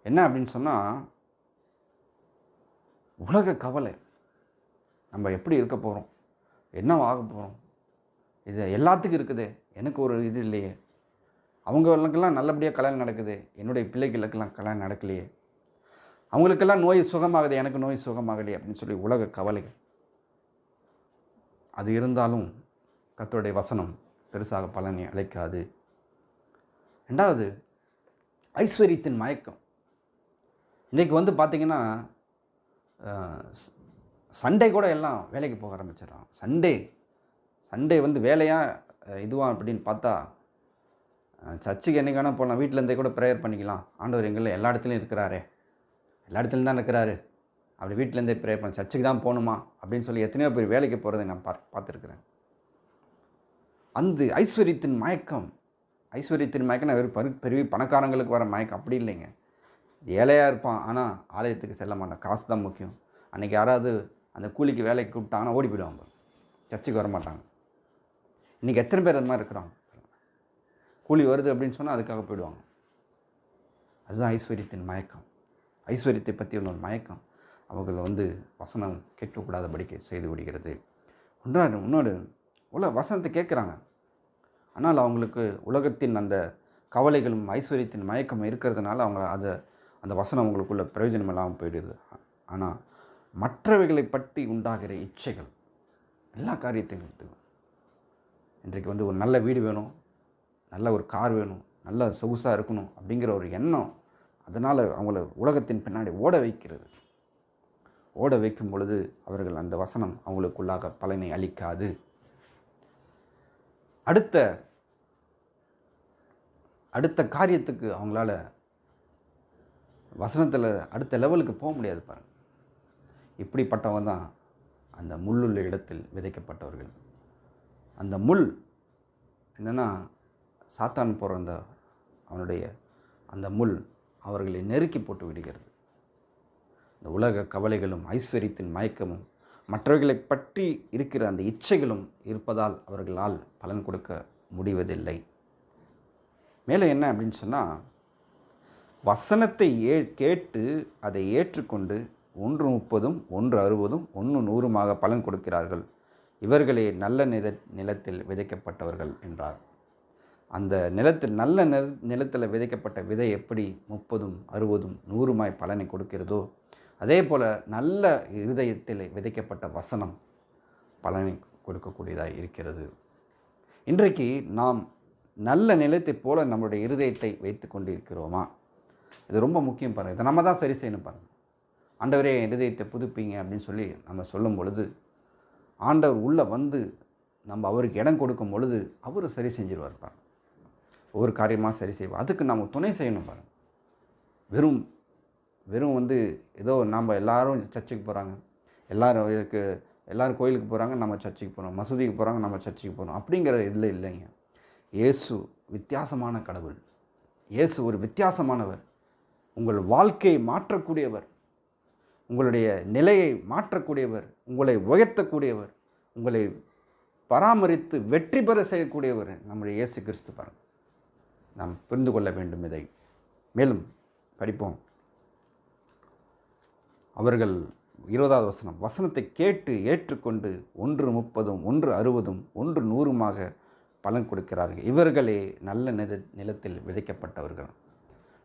என்ன அப்படின்னு சொன்னால், உலக கவலை, நம்ம எப்படி இருக்க போகிறோம், என்ன ஆக போகிறோம், இது எல்லாத்துக்கும் இருக்குது, எனக்கு ஒரு இது இல்லையே, அவங்களுக்கெல்லாம் நல்லபடியாக கல்யாணம் நடக்குது, என்னுடைய பிள்ளைகளுக்கெல்லாம் கல்யாணம் நடக்கலையே, அவங்களுக்கெல்லாம் நோய் சுகமாகுது, எனக்கு நோய் சுகமாகலையே அப்படின்னு சொல்லி உலக கவலைகள். அது இருந்தாலும் கர்த்தருடைய வசனம் பெருசாக பலனை அளிக்காது. 2வது, ஐஸ்வர்யத்தின் மயக்கம். இன்றைக்கி வந்து பார்த்திங்கன்னா சண்டே கூட எல்லாம் வேலைக்கு போக ஆரம்பிச்சிடறான். சண்டே வந்து வேலையாக இதுவாக அப்படின்னு பார்த்தா, சர்ச்சுக்கு என்றைக்கு வேணால் போகலாம், வீட்டிலேருந்தே கூட ப்ரேயர் பண்ணிக்கலாம், ஆண்டவர் எங்களில் எல்லா இடத்துலையும் இருக்கிறாரே, எல்லா இடத்துலையும் தான் இருக்கிறாரு, அப்படி வீட்டிலேருந்தே ப்ரேயர் பண்ண, சர்ச்சுக்கு தான் போகணுமா அப்படின்னு சொல்லி எத்தனையோ பேர் வேலைக்கு போகிறத நான் பார்த்துருக்குறேன். அந்த ஐஸ்வர்யத்தின் மயக்கம் நான் வெறும் பெரிய பணக்காரங்களுக்கு வர மயக்கம் அப்படி இல்லைங்க. ஏழையாக இருப்பான், ஆனால் ஆலயத்துக்கு செல்ல மாட்டான், காசு தான் முக்கியம். அன்றைக்கி யாராவது அந்த கூலிக்கு வேலைக்கு கூப்பிட்டாங்கன்னா ஓடி போயிடுவாங்க, சர்ச்சுக்கு வர மாட்டாங்க. இன்றைக்கி எத்தனை பேர் அந்த மாதிரி இருக்கிறாங்க. கூலி வருது அப்படின்னு சொன்னால் அதுக்காக போயிடுவாங்க. அதுதான் ஐஸ்வர்யத்தின் மயக்கம். ஐஸ்வர்யத்தை பற்றி ஒரு மயக்கம் அவர்கள் வசனம் கேட்கக்கூடாதபடிக்கு செய்து விடுகிறது. இன்னொரு வசனத்தை கேட்குறாங்க, ஆனால் அவங்களுக்கு உலகத்தின் அந்த கவலைகளும் ஐஸ்வர்யத்தின் மயக்கம் இருக்கிறதுனால அவங்க அந்த வசனம் அவங்களுக்குள்ள பிரயோஜனம் இல்லாமல் போயிடுது. ஆனால் மற்றவைகளை பற்றி உண்டாகிற இச்சைகள் எல்லா காரியத்தையும் இன்றைக்கு ஒரு நல்ல வீடு வேணும், நல்ல ஒரு கார் வேணும், நல்ல சொகுசாக இருக்கணும் அப்படிங்கிற ஒரு எண்ணம் அதனால் அவங்கள உலகத்தின் பின்னாடி ஓட வைக்கும் பொழுது அவர்கள் அந்த வசனம் அவங்களுக்குள்ளாக பலனை அளிக்காது. அடுத்த காரியத்துக்கு அவங்களால வசனத்தில் அடுத்த லெவலுக்கு போக முடியாது பாருங்கள். இப்படிப்பட்டவங்க தான் அந்த முள்ளுள்ள இடத்தில் விதைக்கப்பட்டவர்கள். அந்த முள் என்னென்னா சாத்தான் போகிற அவனுடைய அந்த முள் அவர்களை நெருக்கி போட்டு விடுகிறது. இந்த உலக கவலைகளும் ஐஸ்வர்யத்தின் மயக்கமும் மற்றவர்களை பற்றி இருக்கிற அந்த இச்சைகளும் இருப்பதால் அவர்களால் பலன் கொடுக்க முடிவதில்லை. மேலே என்ன அப்படின்னு சொன்னால், வசனத்தை கேட்டு அதை ஏற்றுக்கொண்டு 1:30, 1:60, 1:100 பலன் கொடுக்கிறார்கள். இவர்களே நல்ல நிலத்தில் விதைக்கப்பட்டவர்கள் என்றார். அந்த நல்ல நிலத்தில் விதைக்கப்பட்ட விதை எப்படி 30, 60, 100 பலனை கொடுக்கிறதோ, அதே போல் நல்ல இருதயத்தில் விதைக்கப்பட்ட வசனம் பலனை கொடுக்கக்கூடியதாக இருக்கிறது. இன்றைக்கு நாம் நல்ல நிலத்தை போல நம்மளுடைய இருதயத்தை வைத்து கொண்டு இருக்கிறோமா? இது ரொம்ப முக்கியம் பாருங்கள். இதை நம்ம தான் சரி செய்யணும் பாருங்கள். ஆண்டவரே இருதயத்தை புதுப்பிங்க அப்படின்னு சொல்லி நம்ம சொல்லும் பொழுது, ஆண்டவர் உள்ளே நம்ம அவருக்கு இடம் கொடுக்கும் பொழுது அவர் சரி செஞ்சிருவார் பாருங்கள். ஒவ்வொரு காரியமாக சரி செய்வோம். அதுக்கு நம்ம துணை செய்யணும் பாருங்கள். வெறும் ஏதோ நம்ம எல்லாரும் சர்ச்சுக்கு போகிறாங்க, எல்லோரும் கோயிலுக்கு போகிறாங்க, நம்ம சர்ச்சுக்கு போகிறோம், மசூதிக்கு போகிறாங்க, நம்ம சர்ச்சுக்கு போகிறோம் அப்படிங்கிற இதில் இல்லைங்க. இயேசு வித்தியாசமான கடவுள். இயேசு ஒரு வித்தியாசமானவர். உங்கள் வாழ்க்கையை மாற்றக்கூடியவர், உங்களுடைய நிலையை மாற்றக்கூடியவர், உங்களை உயர்த்தக்கூடியவர், உங்களை பராமரித்து வெற்றி பெற செய்யக்கூடியவர் நம்முடைய இயேசு கிறிஸ்து பாருங்கள். நாம் புரிந்து கொள்ள வேண்டும் இதை. மேலும் படிப்போம். அவர்கள் 20வது வசனம், வசனத்தை கேட்டு ஏற்றுக்கொண்டு 1:30, 1:60, 1:100 பலன் கொடுக்கிறார்கள். இவர்களே நல்ல நிலத்தில் விதைக்கப்பட்டவர்கள்.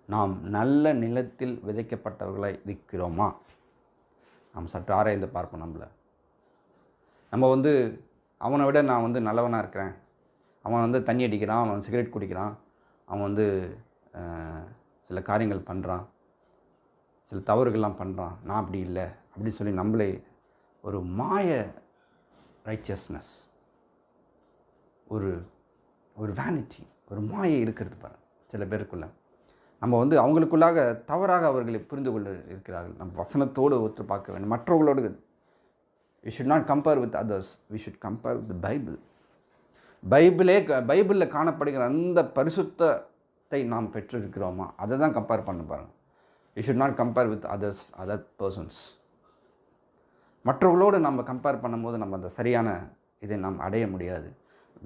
நாம் நல்ல நிலத்தில் விதைக்கப்பட்டவர்களாக இருக்கிறோமா? நாம் சற்று ஆராய்ந்து பார்ப்போம். நம்ம அவனை விட நான் நல்லவனாக இருக்கிறேன், அவன் தண்ணி அடிக்கிறான், அவன் சிகரெட் குடிக்கிறான், அவன் சில காரியங்கள் பண்ணுறான், சில தவறுகள்லாம் பண்ணுறான், நான் அப்படி இல்லை அப்படின்னு சொல்லி நம்மளே ஒரு மாய ரைச்சியஸ்னஸ், ஒரு வேனிட்டி, ஒரு மாயை இருக்கிறது பாருங்கள் சில பேருக்குள்ள. நம்ம அவங்களுக்குள்ளாக தவறாக அவர்களை புரிந்து கொண்டு இருக்கிறார்கள். நம்ம வசனத்தோடு ஒத்து பார்க்க வேண்டும். மற்றவர்களோடு we should not compare with others, we should compare with the Bible. பைபிளில் காணப்படுகிற அந்த பரிசுத்தத்தை நாம் பெற்றிருக்கிறோமா, அதை தான் கம்பேர் பண்ண பாருங்கள். we should not compare with other persons. மற்றவர்களோடு நம்ம கம்பேர் பண்ணும்போது நம்ம அந்த சரியான இதை நாம் அடைய முடியாது.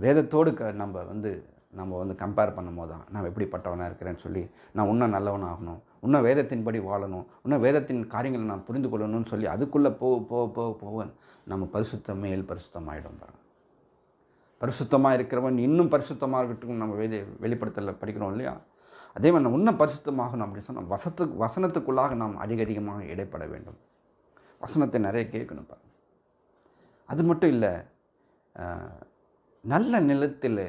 வேதத்தோடு நம்ம கம்பேர் பண்ணும்போது தான் நான் எப்படிப்பட்டவனாக இருக்கிறேன்னு சொல்லி நான் இன்னும் நல்லவனாகணும், இன்னும் வேதத்தின்படி வாழணும், இன்னும் வேதத்தின் காரியங்களை நான் புரிந்து கொள்ளணும்னு சொல்லி அதுக்குள்ளே போக நம்ம பரிசுத்தமாகிடும் பாருங்கள். பரிசுத்தமாக இருக்கிறவன் இன்னும் பரிசுத்தமாக இருக்கட்டும் நம்ம வெளிப்படுத்தல படிக்கிறோம் இல்லையா? அதே மாதிரி நம்ம இன்னும் பரிசுத்தமாகணும் அப்படின்னு சொன்னால் வசனத்துக்குள்ளாக நாம் அதிகமாக இடைப்பட வேண்டும். வசனத்தை நிறைய கேட்கணும் பாருங்கள். அது மட்டும் இல்லை, நல்ல நிலத்தில்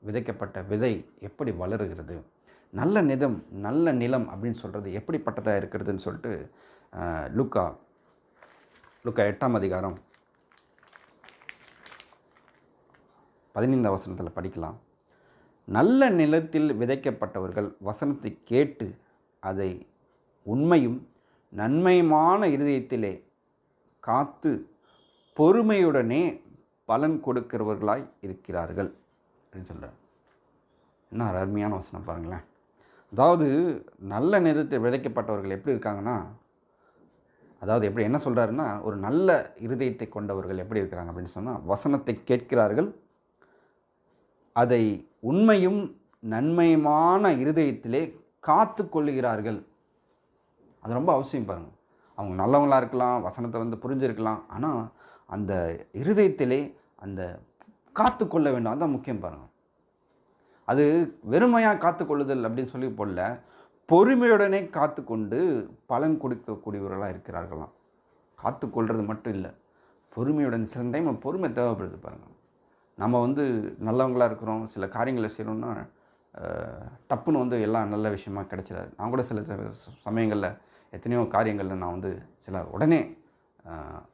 விதைக்கப்பட்ட விதை எப்படி வளருகிறது, நல்ல நிலம் அப்படின்னு சொல்கிறது எப்படிப்பட்டதாக இருக்கிறதுன்னு சொல்லிட்டு லூக்கா 8ஆம் அதிகாரம் 15ஆம் வசனத்தில் படிக்கலாம். நல்ல நிலத்தில் விதைக்கப்பட்டவர்கள் வசனத்தை கேட்டு அதை உண்மையும் நன்மையுமான இருதயத்திலே காத்து பொறுமையுடனே பலன் கொடுக்கிறவர்களாய் இருக்கிறார்கள் அப்படின்னு சொல்கிறார். என்ன அருமையான வசனம் பாருங்களேன். அதாவது நல்ல நிலத்தில் விதைக்கப்பட்டவர்கள் எப்படி இருக்காங்கன்னா, அதாவது என்ன சொல்கிறாருன்னா, ஒரு நல்ல இருதயத்தை கொண்டவர்கள் எப்படி இருக்கிறாங்க அப்படின்னு சொன்னால், வசனத்தை கேட்கிறார்கள், அதை உண்மையும் நன்மையுமான இருதயத்திலே காத்து கொள்ளுகிறார்கள். அது ரொம்ப அவசியம் பாருங்கள். அவங்க நல்லவங்களாக இருக்கலாம், வசனத்தை வந்து புரிஞ்சிருக்கலாம், ஆனால் அந்த இருதயத்திலே அந்த காத்து கொள்ள வேண்டும். அதுதான் முக்கியம் பாருங்கள். அது வெறுமையாக காத்து கொள்ளுதல் அப்படின்னு சொல்லி போடல, பொறுமையுடனே காத்து கொண்டு பலன் கொடுக்கக்கூடியவர்களாக இருக்கிறார்களாம். காத்து கொள்வது மட்டும் இல்லை, பொறுமையுடன். சில டைம் பொறுமை தேவைப்படுது பாருங்கள். நம்ம வந்து நல்லவங்களாக இருக்கிறோம், சில காரியங்களை செய்யணும்னா டப்புன்னு வந்து எல்லாம் நல்ல விஷயமாக கிடைச்சிடாது. நான் கூட சில சமயங்களில் எத்தனையோ காரியங்களில் நான் வந்து சில உடனே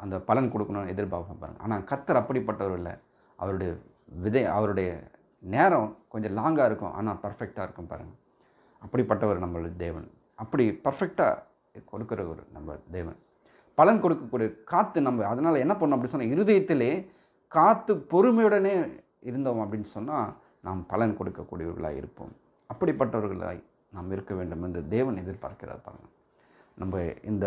அந்த பலன் கொடுக்கணும்னு எதிர்பார்ப்பேன் பாருங்கள். ஆனால் கர்த்தர் அப்படிப்பட்டவர் இல்லை. அவருடைய நேரம் கொஞ்சம் லாங்காக இருக்கும், ஆனால் பர்ஃபெக்டாக இருக்கும் பாருங்கள். அப்படிப்பட்டவர் நம்மளுடைய தேவன். அப்படி பர்ஃபெக்டாக கொடுக்குறவர் நம்ம தேவன். பலன் கொடுக்கக்கூடிய காத்து நம்ம அதனால் என்ன பண்ணோம் அப்படி சொன்னால், இருதயத்திலே காத்து பொறுமையுடனே இருந்தோம் அப்படின்னு சொன்னால் நாம் பலன் கொடுக்கக்கூடியவர்களாக இருப்போம். அப்படிப்பட்டவர்களாய் நாம் இருக்க வேண்டும் என்று தேவன் எதிர்பார்க்கிறார் பாருங்கள். நம்ம இந்த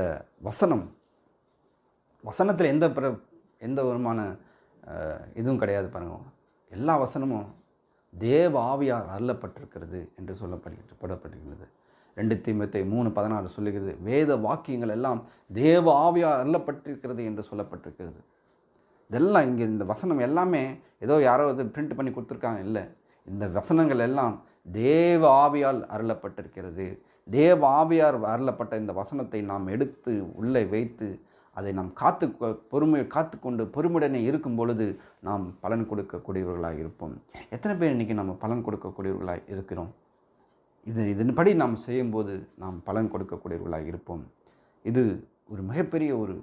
வசனத்தில் எந்த விதமான இதுவும் கிடையாது பாருங்கள். எல்லா வசனமும் தேவ ஆவியால் அருளப்பட்டிருக்கிறது என்று சொல்லப்பட்டிருக்கிறது. 2 தீமோத்தேயு 3:16 சொல்லுகிறது, வேத வாக்கியங்கள் எல்லாம் தேவ ஆவியால் அருளப்பட்டிருக்கிறது என்று சொல்லப்பட்டிருக்கிறது. இதெல்லாம் இங்கே இந்த வசனம் எல்லாமே ஏதோ யாரோ பிரிண்ட் பண்ணி கொடுத்துருக்காங்க இல்லை. இந்த வசனங்கள் எல்லாம் தேவ ஆவியால் அருளப்பட்டிருக்கிறது. தேவ ஆவியார் அருளப்பட்ட இந்த வசனத்தை நாம் எடுத்து உள்ளே வைத்து அதை நாம் காத்துக்கொண்டு பொறுமையுடனே இருக்கும் பொழுது நாம் பலன் கொடுக்கக்கூடியவர்களாக இருப்போம். எத்தனை பேர் இன்றைக்கி நம்ம பலன் கொடுக்கக்கூடியவர்களாக இருக்கிறோம்? இதன்படி நாம் செய்யும்போது நாம் பலன் கொடுக்கக்கூடியவர்களாக இருப்போம். இது ஒரு மிகப்பெரிய ஒரு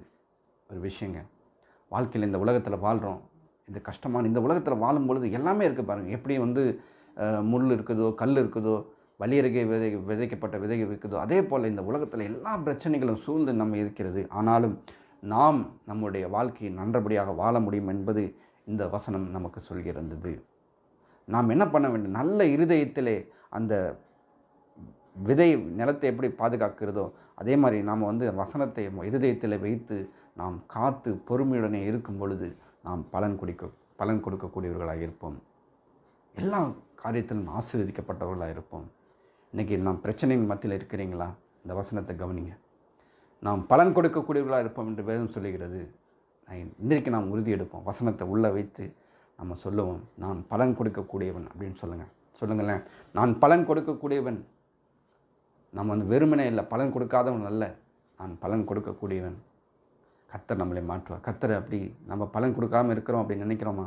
விஷயங்க. வாழ்க்கையில் இந்த உலகத்தில் வாழ்கிறோம். இந்த கஷ்டமான இந்த உலகத்தில் வாழும் பொழுது எல்லாமே இருக்குது பாருங்கள். எப்படி வந்து முள் இருக்குதோ, கல் இருக்குதோ, வலியருகே விதைக்கப்பட்ட விதை இருக்குதோ, அதே போல் இந்த உலகத்தில் எல்லா பிரச்சனைகளும் சூழ்ந்து நம்ம இருக்கிறது. ஆனாலும் நாம் நம்முடைய வாழ்க்கையை நன்றபடியாக வாழ முடியும் என்பது இந்த வசனம் நமக்கு சொல்கிறது. நாம் என்ன பண்ண வேண்டும்? நல்ல இருதயத்திலே அந்த விதை நிலத்தை எப்படி பாதுகாக்கிறதோ அதே மாதிரி நாம் வந்து வசனத்தை இருதயத்தில் வைத்து நாம் காத்து பொறுமையுடனே இருக்கும் பொழுது நாம் பலன் கொடுக்கக்கூடியவர்களாக இருப்போம். எல்லா காரியத்திலும் ஆசீர்வதிக்கப்பட்டவர்களாக இருப்போம். இன்றைக்கி நாம் பிரச்சனையின் மத்தியில் இருக்கிறீங்களா? இந்த வசனத்தை கவனிங்க. நாம் பலன் கொடுக்கக்கூடியவர்களாக இருப்போம் என்று வேதம் சொல்லுகிறது. இன்றைக்கு நாம் உறுதி எடுப்போம். வசனத்தை உள்ளே வைத்து நம்ம சொல்லுவோம், நான் பலன் கொடுக்கக்கூடியவன் அப்படின்னு சொல்லுங்களேன். நான் பலன் கொடுக்கக்கூடியவன். நம்ம வந்து வெறுமனே இல்லை, பலன் கொடுக்காதவன் அல்ல, நான் பலன் கொடுக்கக்கூடியவன். கர்த்தர் நம்மளை மாற்றுவார். கர்த்தர் அப்படி நம்ம பலன் கொடுக்காமல் இருக்கிறோம் அப்படின்னு நினைக்கிறோமா?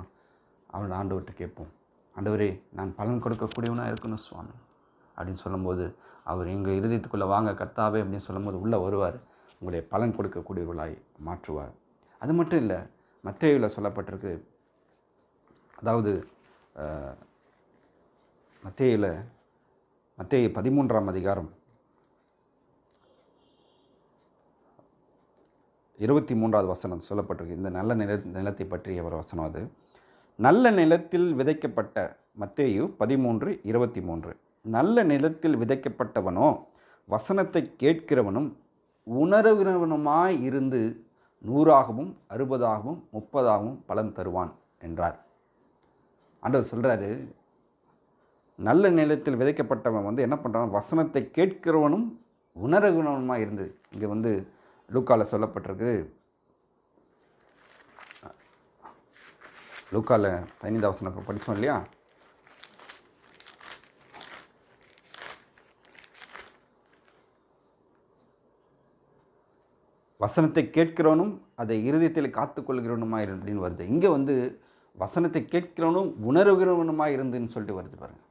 அவனோட ஆண்டவர்கிட்ட கேட்போம், ஆண்டவரே நான் பலன் கொடுக்கக்கூடியவனாக இருக்கணும் சுவாமி அப்படின்னு சொல்லும்போது அவர் எங்கள் இருதயத்துக்குள்ளே வாங்க கர்த்தாவே அப்படின்னு சொல்லும்போது உள்ளே வருவார். உங்களை பலன் கொடுக்கக்கூடியவர்களாய் மாற்றுவார். அது மட்டும் இல்லை, மத்தேயுவில் சொல்லப்பட்டிருக்கு. அதாவது மத்தேயு 13ஆம் அதிகாரம் 23வது வசனம் சொல்லப்பட்டிருக்கு. இந்த நல்ல நிலத்தை பற்றிய ஒரு வசனம். அது நல்ல நிலத்தில் விதைக்கப்பட்ட மத்தேயு 13:23. நல்ல நிலத்தில் விதைக்கப்பட்டவனோ வசனத்தை கேட்கிறவனும் உணர்கிறவனுமாய் இருந்து 100ஆகவும் 60ஆகவும் 30ஆகவும் பலன் தருவான் என்றார். ஆண்டவர் சொல்கிறாரு, நல்ல நிலத்தில் விதைக்கப்பட்டவன் வந்து என்ன பண்ணுறான்? வசனத்தை கேட்கிறவனும் உணர்கிறவனுமாய் இருந்து. இங்கே வந்து லூக்காவில் சொல்லப்பட்டிருக்கு. லூக்காவில் 15 வசனம் படித்தோம் இல்லையா? வசனத்தை கேட்கிறவனும் அதை இருதயத்தில் காத்துக்கொள்கிறவனுமாய் அப்படின்னு வருது. இங்கே வந்து வசனத்தை கேட்கிறவனும் உணர்கிறவனுமாய் இருந்துன்னு சொல்லிட்டு வருது பாருங்கள்.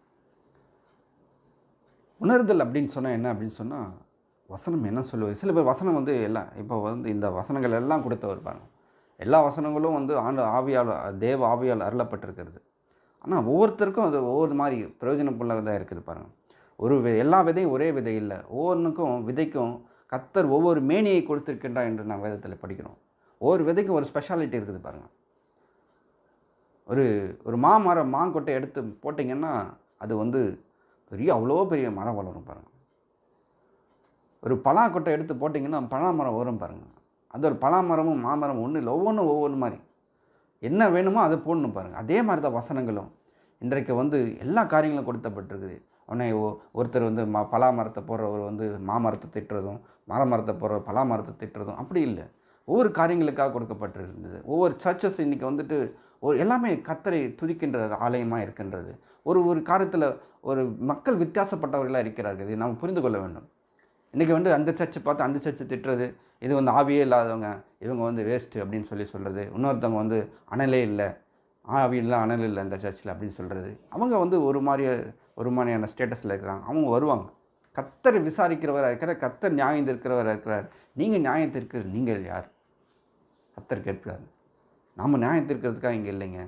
உணர்தல் அப்படின்னு சொன்னால் என்ன அப்படின்னு சொன்னால், வசனம் என்ன சொல்லுவது? சில பேர் வசனம் வந்து எல்லாம் இப்போ வந்து இந்த வசனங்கள் எல்லாம் கொடுத்தவர் பாருங்க. எல்லா வசனங்களும் வந்து ஆவியால் தேவ ஆவியால் அருளப்பட்டிருக்கிறது. ஆனால் ஒவ்வொருத்தருக்கும் அது ஒவ்வொரு மாதிரி பிரயோஜனப்புள்ளதாக இருக்குது பாருங்கள். எல்லா விதையும் ஒரே விதை இல்லை. ஒவ்வொன்றுக்கும் விதைக்கும் கர்த்தர் ஒவ்வொரு மேனியை கொடுத்திருக்கின்றார் என்று நான் வேதத்தில் படிக்கிறோம். ஒவ்வொரு விதைக்கும் ஒரு ஸ்பெஷாலிட்டி இருக்குது பாருங்கள். ஒரு மாங்கொட்டை எடுத்து போட்டிங்கன்னா அது வந்து அவ்வளோ பெரிய மரம் வளரும் பாருங்கள். ஒரு பலாக்கொட்டை எடுத்து போட்டிங்கன்னா பலாமரம் வரும் பாருங்கள். அது ஒரு பலாமரமும் மாமரம் ஒன்றும் இல்லை, ஒவ்வொரு மாதிரி என்ன வேணுமோ அதை போடணும் பாருங்கள். அதே மாதிரி தான் வசனங்களும் இன்றைக்கு வந்து எல்லா காரியங்களும் கொடுத்தப்பட்டிருக்குது. உடனே ஒருத்தர் வந்து பலா மரத்தை போடுறவர் வந்து மாமரத்தை திட்டுறதும், மரத்தை போடுற பலா மரத்தை திட்டுறதும் அப்படி இல்லை. ஒவ்வொரு காரியங்களுக்காக கொடுக்கப்பட்டிருந்தது. ஒவ்வொரு சர்ச்சஸ் இன்றைக்கி வந்துட்டு எல்லாமே கர்த்தரை துதிக்கின்ற ஆலயமாக இருக்கின்றது. ஒரு காரியத்தில் ஒரு மக்கள் வித்தியாசப்பட்டவர்களாக இருக்கிறார்கள். இதை நாம் புரிந்து கொள்ள வேண்டும். இன்றைக்கி வந்து அந்த சர்ச்சை பார்த்து அந்த சர்ச்சை திட்டுறது, இது வந்து ஆவியே இல்லாதவங்க, இவங்க வந்து வேஸ்ட்டு அப்படின்னு சொல்கிறது. இன்னொருத்தவங்க வந்து அனலே இல்லை, ஆவி இல்லை, அனல் இல்லை இந்த சர்ச்சில் அப்படின்னு சொல்கிறது. அவங்க வந்து ஒரு மாதிரியான ஸ்டேட்டஸில் இருக்கிறாங்க. அவங்க வருவாங்க. கர்த்தர் விசாரிக்கிறவராக இருக்கிறார், கர்த்தர் நியாயம் தீர்க்கிறவராக இருக்கிறார். நீங்கள் நியாயம் தீர்க்கிற நீங்கள் யார்? கர்த்தர் கேட்கிறார். நாம் நியாயம் தீர்க்கிறதுக்காக இங்கே இல்லைங்க,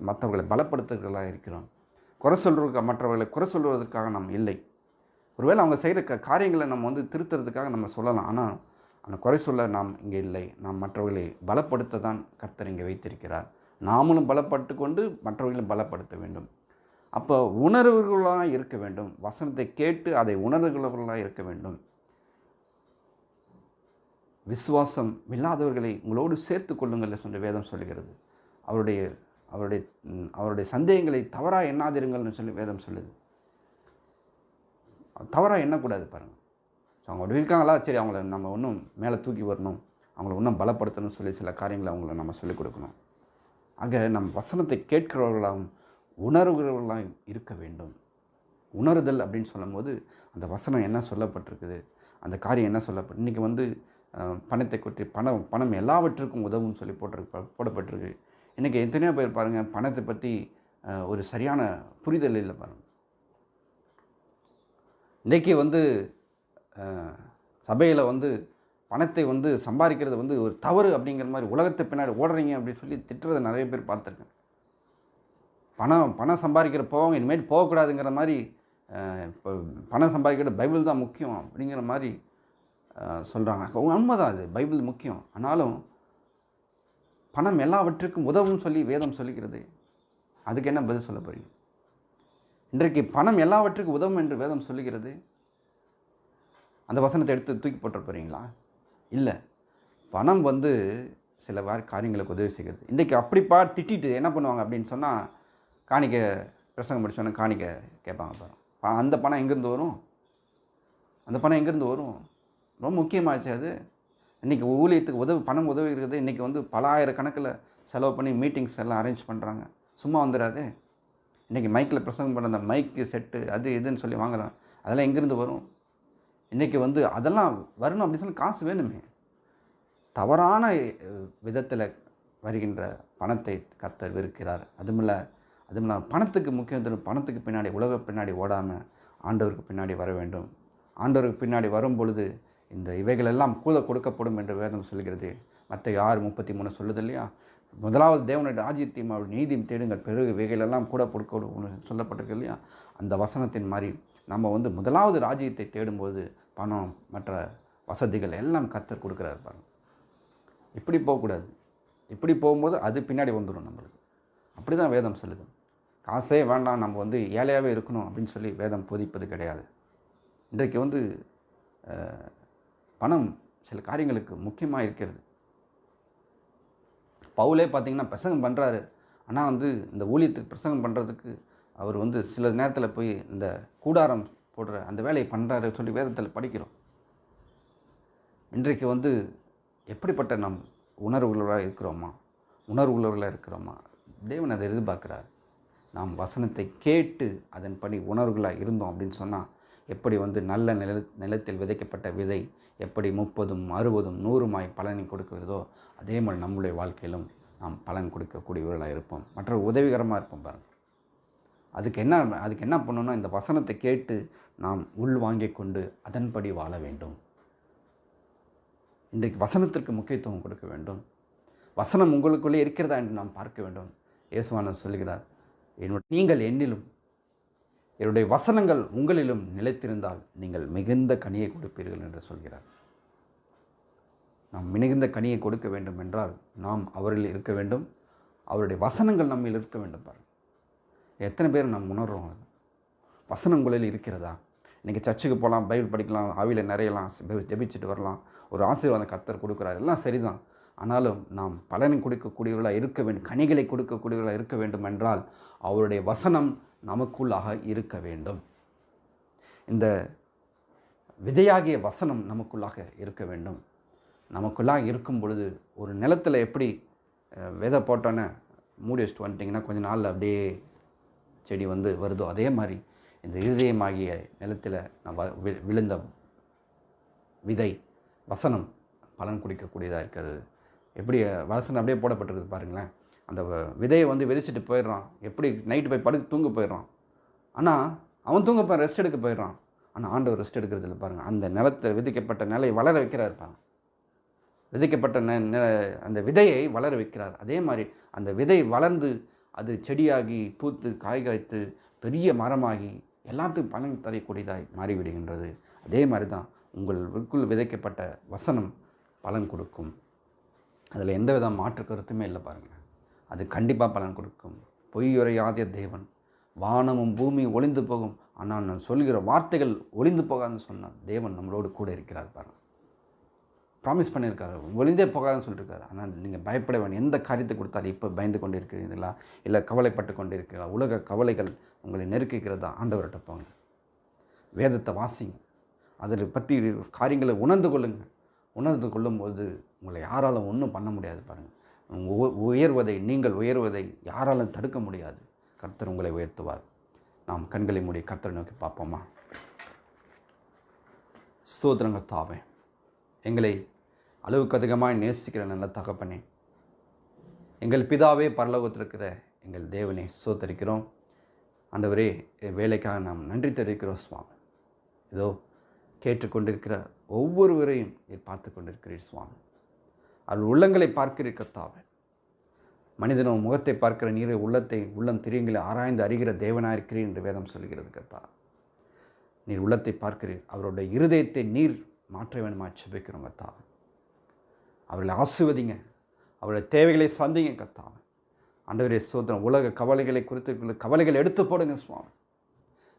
மற்றவர்களை பலப்படுத்துகிறவர்களாக இருக்கிறோம். மற்றவர்களை குறை சொல்வதற்காக நாம் இல்லை. ஒருவேளை அவங்க செய்கிற காரியங்களை நம்ம வந்து திருத்துறதுக்காக நம்ம சொல்லலாம். ஆனால் அந்த குறை சொல்ல நாம் இங்கே இல்லை. நாம் மற்றவர்களை பலப்படுத்த தான் கர்த்தர் இங்கே வைத்திருக்கிறார். நாமளும் பலப்பட்டு கொண்டு மற்றவர்களை பலப்படுத்த வேண்டும். அப்போ உணர்வுகளாக இருக்க வேண்டும். வசனத்தை கேட்டு அதை உணர்வுகளவர்களாக இருக்க வேண்டும். விசுவாசம் இல்லாதவர்களை உங்களோடு சேர்த்து கொள்ளுங்கள் சொல்ல வேதம் சொல்லுகிறது. அவருடைய சந்தேகங்களை தவறாக எண்ணாதிருங்கள்னு சொல்லி வேதம் சொல்லுது. தவறாக எண்ணக்கூடாது பாருங்கள். ஸோ அவங்க இருக்காங்களா, சரி அவங்கள நம்ம இன்னும் மேலே தூக்கி வரணும், அவங்கள இன்னும் பலப்படுத்தணும்னு சொல்லி சில காரியங்களை அவங்கள நம்ம சொல்லிக் கொடுக்கணும். ஆக நம் வசனத்தை கேட்கிறவர்களாகவும் உணர்வுகிறவர்களாகவும் இருக்க வேண்டும். உணருதல் அப்படின்னு சொல்லும்போது அந்த வசனம் என்ன சொல்லப்பட்டிருக்குது, அந்த காரியம் என்ன சொல்லப்பட்டு இன்றைக்கி வந்து பணத்தை கொட்டி பணம் எல்லாவற்றுக்கும் உதவும் சொல்லி போடப்பட்டிருக்கு. இன்றைக்கி எத்தனையோ பேர் பாருங்கள், பணத்தை பற்றி ஒரு சரியான புரிதல் இல்லை பாருங்கள். இன்றைக்கி வந்து சபையில் வந்து பணத்தை வந்து சம்பாதிக்கிறது வந்து ஒரு தவறு அப்படிங்கிற மாதிரி உலகத்தை பின்னாடி ஓடுறீங்க அப்படின்னு சொல்லி திட்டுறதை நிறைய பேர் பார்த்துருக்கேன். பணம் சம்பாதிக்கிற போவாங்க, இனிமேல் போகக்கூடாதுங்கிற மாதிரி, இப்போ பணம் சம்பாதிக்கிற பைபிள் தான் முக்கியம் அப்படிங்கிற மாதிரி சொல்கிறாங்க. உண்மைதான், அது பைபிள் முக்கியம். ஆனாலும் பணம் எல்லாவற்றுக்கும் உதவும் சொல்லி வேதம் சொல்லிக்கிறது. அதுக்கு என்ன பதில் சொல்ல போறீங்க? இன்றைக்கு பணம் எல்லாவற்றுக்கும் உதவும் என்று வேதம் சொல்லுகிறது. அந்த வசனத்தை எடுத்து தூக்கி போட்டு போகிறீங்களா? இல்லை. பணம் வந்து சில காரியங்களுக்கு உதவி செய்கிறது. இன்றைக்கி அப்படிப்பா திட்டிட்டு என்ன பண்ணுவாங்க அப்படின்னு சொன்னால், காணிக்கை பிரசங்கம் படித்தோன்னே காணிக்கை கேட்பாங்க பாருங்க. அந்த பணம் எங்கேருந்து வரும்? அந்த பணம் எங்கேருந்து வரும்? ரொம்ப முக்கியமாச்சு அது. இன்றைக்கி ஊழியத்துக்கு பணம் உதவி இருக்கிறது. இன்றைக்கி வந்து பல ஆயிரக்கணக்கில் செலவு பண்ணி மீட்டிங்ஸ் எல்லாம் அரேஞ்ச் பண்ணுறாங்க. சும்மா வந்துடாது. இன்றைக்கி மைக்கில் பிரசங்கம் பண்ண அந்த மைக்கு செட்டு அது இதுன்னு சொல்லி வாங்குறான். அதெல்லாம் எங்கேருந்து வரும்? இன்றைக்கி வந்து அதெல்லாம் வரணும் அப்படின்னு சொல்லி காசு வேணுமே. தவறான விதத்தில் வருகின்ற பணத்தை கர்த்தர் வெறுக்கிறார். அதுமில்ல பணத்துக்கு முக்கியத்துவம், பணத்துக்கு பின்னாடி உலக பின்னாடி ஓடாமல் ஆண்டவருக்கு பின்னாடி வர வேண்டும். ஆண்டவருக்கு பின்னாடி வரும் பொழுது இந்த இவைகளெல்லாம் கூட கொடுக்கப்படும் என்று வேதம் சொல்கிறது. மத்தேயு 6:33 சொல்லுது இல்லையா? முதலாவது தேவனுடைய ராஜ்யத்தையும் அவருடைய நீதியும் தேடுங்கள், பிறகு இவைகளெல்லாம் கூட கொடுக்க சொல்லப்பட்டிருக்கு இல்லையா? அந்த வசனத்தின் மாதிரி நம்ம வந்து முதலாவது ராஜ்யத்தை தேடும்போது பணம் மற்ற வசதிகள் எல்லாம் கர்த்தர் கொடுக்குறாரு பாருங்க. இப்படி போகக்கூடாது. இப்படி போகும்போது அது பின்னாடி வந்துடும் நம்மளுக்கு. அப்படி தான் வேதம் சொல்லுது. காசே வேண்டாம், நம்ம வந்து ஏழையாகவே இருக்கணும் அப்படின்னு சொல்லி வேதம் போதிப்பது கிடையாது. இன்றைக்கு வந்து பணம் சில காரியங்களுக்கு முக்கியமாக இருக்கிறது. பவுலே பார்த்திங்கன்னா பிரசங்கம் பண்ணுறாரு. ஆனால் வந்து இந்த ஊழியத்துக்கு பிரசங்கம் பண்ணுறதுக்கு அவர் வந்து சில நேரத்தில் போய் இந்த கூடாரம் போடுற அந்த வேலையை பண்ணுறாரு சொல்லி வேதத்தில் படிக்கிறோம். இன்றைக்கு வந்து எப்படிப்பட்ட நம் உணர்வுள்ளவர்களாக இருக்கிறோமா? தேவன் அதை எதிர்பார்க்குறார். நாம் வசனத்தை கேட்டு அதன்படி உணர்வுகளாக இருந்தோம் அப்படின்னு சொன்னால், எப்படி வந்து நல்ல நிலத்தில் விதைக்கப்பட்ட விதை எப்படி 30, 60, 100 பலனை கொடுக்கிறதோ அதே மாதிரி நம்முடைய வாழ்க்கையிலும் நாம் பலன் கொடுக்கக்கூடியவர்களாக இருப்போம். மற்ற உதவிகரமாக இருப்போம் பாருங்கள். அதுக்கு என்ன பண்ணணும்னா, இந்த வசனத்தை கேட்டு நாம் உள்வாங்கிக் கொண்டு அதன்படி வாழ வேண்டும். இன்றைக்கு வசனத்திற்கு முக்கியத்துவம் கொடுக்க வேண்டும். வசனம் உங்களுக்குள்ளே இருக்கிறதா என்று நாம் பார்க்க வேண்டும். இயேசுவானவர் சொல்கிறார், நீங்கள் என்னிலும் என்னுடைய வசனங்கள் உங்களிலும் நிலைத்திருந்தால் நீங்கள் மிகுந்த கனியை கொடுப்பீர்கள் என்று சொல்கிறார். நாம் மிகுந்த கனியை கொடுக்க வேண்டும் என்றால் நாம் அவரில் இருக்க வேண்டும். அவருடைய வசனங்கள் நம்மில் இருக்க வேண்டும். பாருங்கள், எத்தனை பேர் நாம் உணர்றோம்? வசனம் உங்களில் இருக்கிறதா? இன்றைக்கி சர்ச்சுக்கு போகலாம், பைபிள் படிக்கலாம், ஆவியில் நிறையலாம், ஜெபிச்சுட்டு வரலாம், ஒரு ஆசீர்வாதம் கர்த்தர் கொடுக்குறார், எல்லாம் சரிதான். ஆனாலும் நாம் பலனை கொடுக்கக்கூடியவர்களாக இருக்க வேண்டும், கனிகளை கொடுக்கக்கூடியவர்களாக இருக்க வேண்டும் என்றால் அவருடைய வசனம் நமக்குள்ளாக இருக்க வேண்டும். இந்த விதையாகிய வசனம் நமக்குள்ளாக இருக்க வேண்டும். நமக்குள்ளாக இருக்கும் பொழுது ஒரு நிலத்தில் எப்படி விதை போட்டோன்னே மூடி வச்சுட்டு வந்துட்டிங்கன்னா கொஞ்ச நாளில் அப்படியே செடி வருதோ, அதே மாதிரி இந்த இருதயமாகிய நிலத்தில் விழுந்த விதை வசனம் பலன் குடிக்கக்கூடியதாக இருக்கிறது. எப்படி வசனம் அப்படியே போடப்பட்டிருக்குது பாருங்களேன். அந்த விதையை விதைச்சிட்டு போயிடுறான். எப்படி நைட்டு போய் படுத்து தூங்க போயிடுறான். ஆனால் அவன் தூங்க போய் ரெஸ்ட் எடுக்க போயிடுறான். ஆனால் ஆண்டவர் ரெஸ்ட் எடுக்கிறது இல்லை பாருங்கள். அந்த நிலத்தை விதைக்கப்பட்ட நிலையை வளர வைக்கிறார் பாருங்கள். விதைக்கப்பட்ட அந்த விதையை வளர வைக்கிறார். அதே மாதிரி அந்த விதை வளர்ந்து அது செடியாகி பூத்து காய் காய்த்து பெரிய மரமாகி எல்லாத்துக்கும் பலன் தரக்கூடியதாய் மாறிவிடுகின்றது. அதே மாதிரி தான் உங்களுக்குள் விதைக்கப்பட்ட வசனம் பலன் கொடுக்கும். அதில் எந்த வித மாற்று கருத்துமே இல்லை பாருங்கள். அது கண்டிப்பாக பலன் கொடுக்கும். பொய்யுரையாத தேவன், வானமும் பூமி ஒளிந்து போகும், ஆனால் நான் சொல்கிற வார்த்தைகள் ஒளிந்து போகாதுன்னு சொன்னார். தேவன் நம்மளோடு கூட இருக்கிறார் பாருங்கள். ப்ராமிஸ் பண்ணியிருக்காரு, ஒளிந்தே போகாதுன்னு சொல்லியிருக்காரு. ஆனால் நீங்கள் பயப்பட வேண்டிய எந்த காரியத்தை கொடுத்தாலும் இப்போ பயந்து கொண்டு இருக்கிறீங்களா, இல்லை கவலைப்பட்டு கொண்டு இருக்கிறீங்களா, உலக கவலைகள் உங்களை நெருக்கிக்கிறதா, ஆண்டவர்கிட்ட போங்க. வேதத்தை வாசிங்க. அதில் பற்றி காரியங்களை உணர்ந்து கொள்ளுங்கள். உணர்ந்து கொள்ளும்போது உங்களை யாராலும் ஒன்றும் பண்ண முடியாது பாருங்கள். நீங்கள் உயர்வதை யாராலும் தடுக்க முடியாது. கர்த்தர் உங்களை உயர்த்துவார். நாம் கண்களை மூடி கர்த்தரை நோக்கி பார்ப்போமா? ஸ்தோத்திரங்க தாவே, எங்களை அளவுக்கு அதிகமாக நேசிக்கிற நல்ல தகப்பனே, எங்கள் பிதாவே பரலோகத்தில் இருக்கிற எங்கள் தேவனை ஸ்தோத்தரிக்கிறோம். ஆண்டவரே, வேலைக்காக நாம் நன்றி தெரிவிக்கிறோம் சுவாமி. இதோ கேட்டுக்கொண்டிருக்கிற ஒவ்வொருவரையும் நீர் பார்த்து கொண்டிருக்கிறீர் சுவாமி. அவள் உள்ளங்களை பார்க்கிறீர் கர்த்தாவே. மனிதனோ முகத்தை பார்க்கிற நீரை உள்ளம் திரியங்களை ஆராய்ந்து அறிகிற தேவனாக இருக்கிறீர் என்று வேதம் சொல்கிறது கர்த்தா. நீர் உள்ளத்தை பார்க்கிறீர். அவருடைய இருதயத்தை நீர் மாற்ற வேண்டுமா ஜெபிக்கிறோம் கர்த்தா. அவர்களை ஆசீர்வதிங்க. அவருடைய தேவைகளை சந்திங்க கர்த்தா. ஆண்டவரே ஸ்தோத்திரம். உலக கவலைகளை குறித்து கவலைகள் எடுத்து போடுங்க சுவாமி.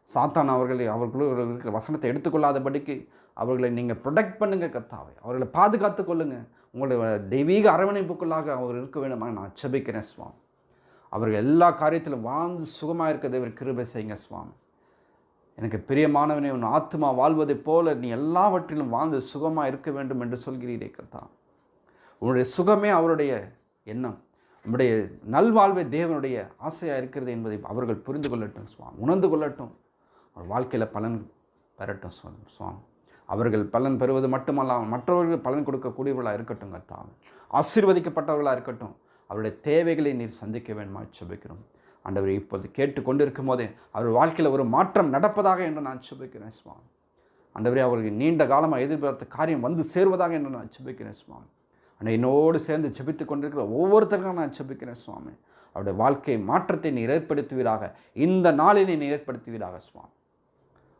சாத்தான் அவர்களுக்கு இருக்கிற வசனத்தை எடுத்துக்கொள்ளாதபடிக்கு அவர்களை நீங்கள் ப்ரொடெக்ட் பண்ணுங்கள் கர்த்தாவே. அவர்களை பாதுகாத்து கொள்ளுங்கள். உங்களுடைய தெய்வீக அரவணைப்புக்குள்ளாக அவர் இருக்க வேண்டுமா நான் ஜெபிக்கிறேன் சுவாமி. அவர்கள் எல்லா காரியத்திலும் வாழ்ந்து சுகமாக இருக்க தேவர் கிருபை செய்யுங்க சுவாமி. எனக்கு பிரியமானவனே, உன் ஆத்மா வாழ்வதைப் போல நீ எல்லாவற்றிலும் வாழ்ந்து சுகமாக இருக்க வேண்டும் என்று சொல்கிறீரே கர்த்தா. உன்னுடைய சுகமே அவருடைய எண்ணம். உன்னுடைய நல்வாழ்வை தேவனுடைய ஆசையாக இருக்கிறது என்பதை அவர்கள் புரிந்து கொள்ளட்டும் சுவாமி. உணர்ந்து கொள்ளட்டும். அவர் வாழ்க்கையில் பலன் பெறட்டும் சுவாமி. அவர்கள் பலன் பெறுவது மட்டுமல்லாமல் மற்றவர்கள் பலன் கொடுக்கக்கூடியவர்களாக இருக்கட்டும் கர்த்தாவே. ஆசீர்வதிக்கப்பட்டவர்களாக இருக்கட்டும். அவருடைய தேவைகளை நீர் சந்திக்க வேண்டுமா ஜெபிக்கிறோம். ஆண்டவரை இப்போது கேட்டு கொண்டிருக்கும் போதே அவர் வாழ்க்கையில் ஒரு மாற்றம் நடப்பதாக என்று நான் ஜெபிக்கிறேன் சுவாமி. ஆண்டவரே, அவர்கள் நீண்ட காலமாக எதிர்பார்த்த காரியம் சேர்வதாக என்று நான் ஜெபிக்கிறேன் சுவாமி. ஆனால் என்னோடு சேர்ந்து ஜெபித்து கொண்டிருக்கிற ஒவ்வொருத்தருக்கும் நான் ஜெபிக்கிறேன் சுவாமி. அவருடைய வாழ்க்கை மாற்றத்தை நீர் ஏற்படுத்துவீராக. இந்த நாளினை நீர் ஏற்படுத்துவீராக சுவாமி.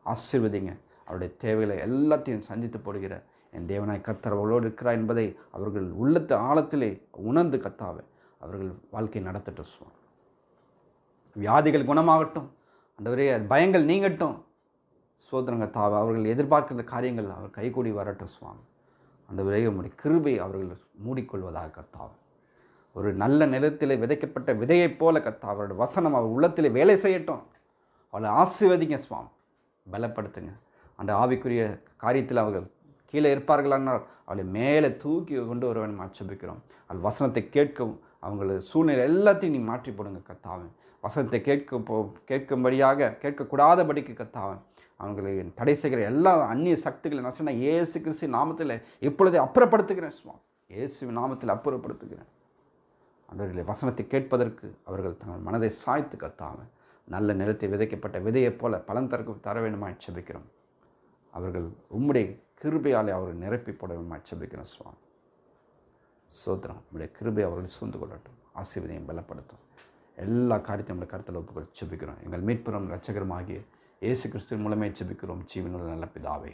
ஆசீர்வதிங்க. அவருடைய தேவைகளை எல்லாத்தையும் சந்தித்து போடுகிற என் தேவனாய் கர்த்தர் அவர்களோடு இருக்கிறார் என்பதை அவர்கள் உள்ளத்து ஆழத்திலே உணர்ந்து கர்த்தாவே அவர்கள் வாழ்க்கை நடத்தட்டும் சுவாமி. வியாதிகள் குணமாகட்டும் ஆண்டவரே. பயங்கள் நீங்கட்டும். சோதரங்க கர்த்தாவே, அவர்கள் எதிர்பார்க்கிற காரியங்கள் அவர் கைகூடி வரட்டும் சுவாமி. ஆண்டவரே, உம்முடைய கிருபை அவர்கள் மூடிக்கொள்வதாக கர்த்தாவே. ஒரு நல்ல நிலத்திலே விதைக்கப்பட்ட விதையைப் போல கர்த்தாவே அவருடைய வசனம் அவர் உள்ளத்திலே வேலை செய்யட்டும். அவளை ஆசீர்வதிங்க சுவாமி. பலப்படுத்துங்க. அந்த ஆவிக்குரிய காரியத்தில் அவர்கள் கீழே இருப்பார்களானால் அவளை மேலே தூக்கி கொண்டு வர வேண்டும் ஆட்சேபிக்கிறோம். அவள் வசனத்தை கேட்கவும் அவங்கள சூழ்நிலை எல்லாத்தையும் நீ மாற்றி போடுங்க கர்த்தாவே. வசனத்தை கேட்கும்படியாக கேட்கக்கூடாதபடிக்கு கர்த்தாவே அவங்களை தடை செய்கிற எல்லா அந்நிய சக்திகளை நான் சொன்ன இயேசு கிறிஸ்து நாமத்தில் இப்பொழுதே அப்புறப்படுத்துகிறேன் சுவாமி. இயேசு நாமத்தில் அப்புறப்படுத்துகிறேன். அவர்களை வசனத்தை கேட்பதற்கு அவர்கள் தங்கள் மனதை சாய்த்து கர்த்தாவே நல்ல நிலத்தை விதைக்கப்பட்ட விதையைப் போல பலன் தர வேண்டுமா ஜெபிக்கிறோம். அவர்கள் உம்முடைய கிருபையாலே அவர்கள் நிரப்பி போட வேண்டுமா ஜெபிக்கிறோம் சுவாமி. சோத்திரம். உம்முடைய கிருபை அவர்கள் சூழ்ந்து கொள்ளட்டும். ஆசீர்வாதம் பலப்படுத்தும். எல்லா காரியத்தையும் நம்முடைய கருத்தில் ஒப்புக்கொள்ள ஜெபிக்கிறோம். எங்கள் மீட்பெறும் இரட்சகருமாகிய இயேசு கிறிஸ்துவின் மூலமே ஜெபிக்கிறோம். ஜீவனுள்ள நல்ல பிதாவே,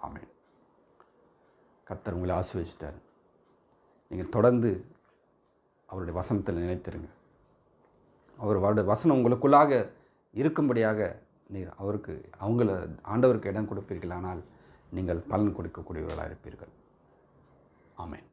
ஆமென். கர்த்தர் உங்களை ஆசீர்வதிச்சிட்டார். நீங்கள் தொடர்ந்து அவருடைய வசனத்தில் நிலைத்திருங்க. அவருடைய வசனம் உங்களுக்குள்ளாக இருக்கும்படியாக நீர் ஆண்டவருக்கு இடம் கொடுப்பீர்கள். ஆனால் நீங்கள் பலன் கொடுக்கக்கூடியவர்களாக இருப்பீர்கள். ஆமென்.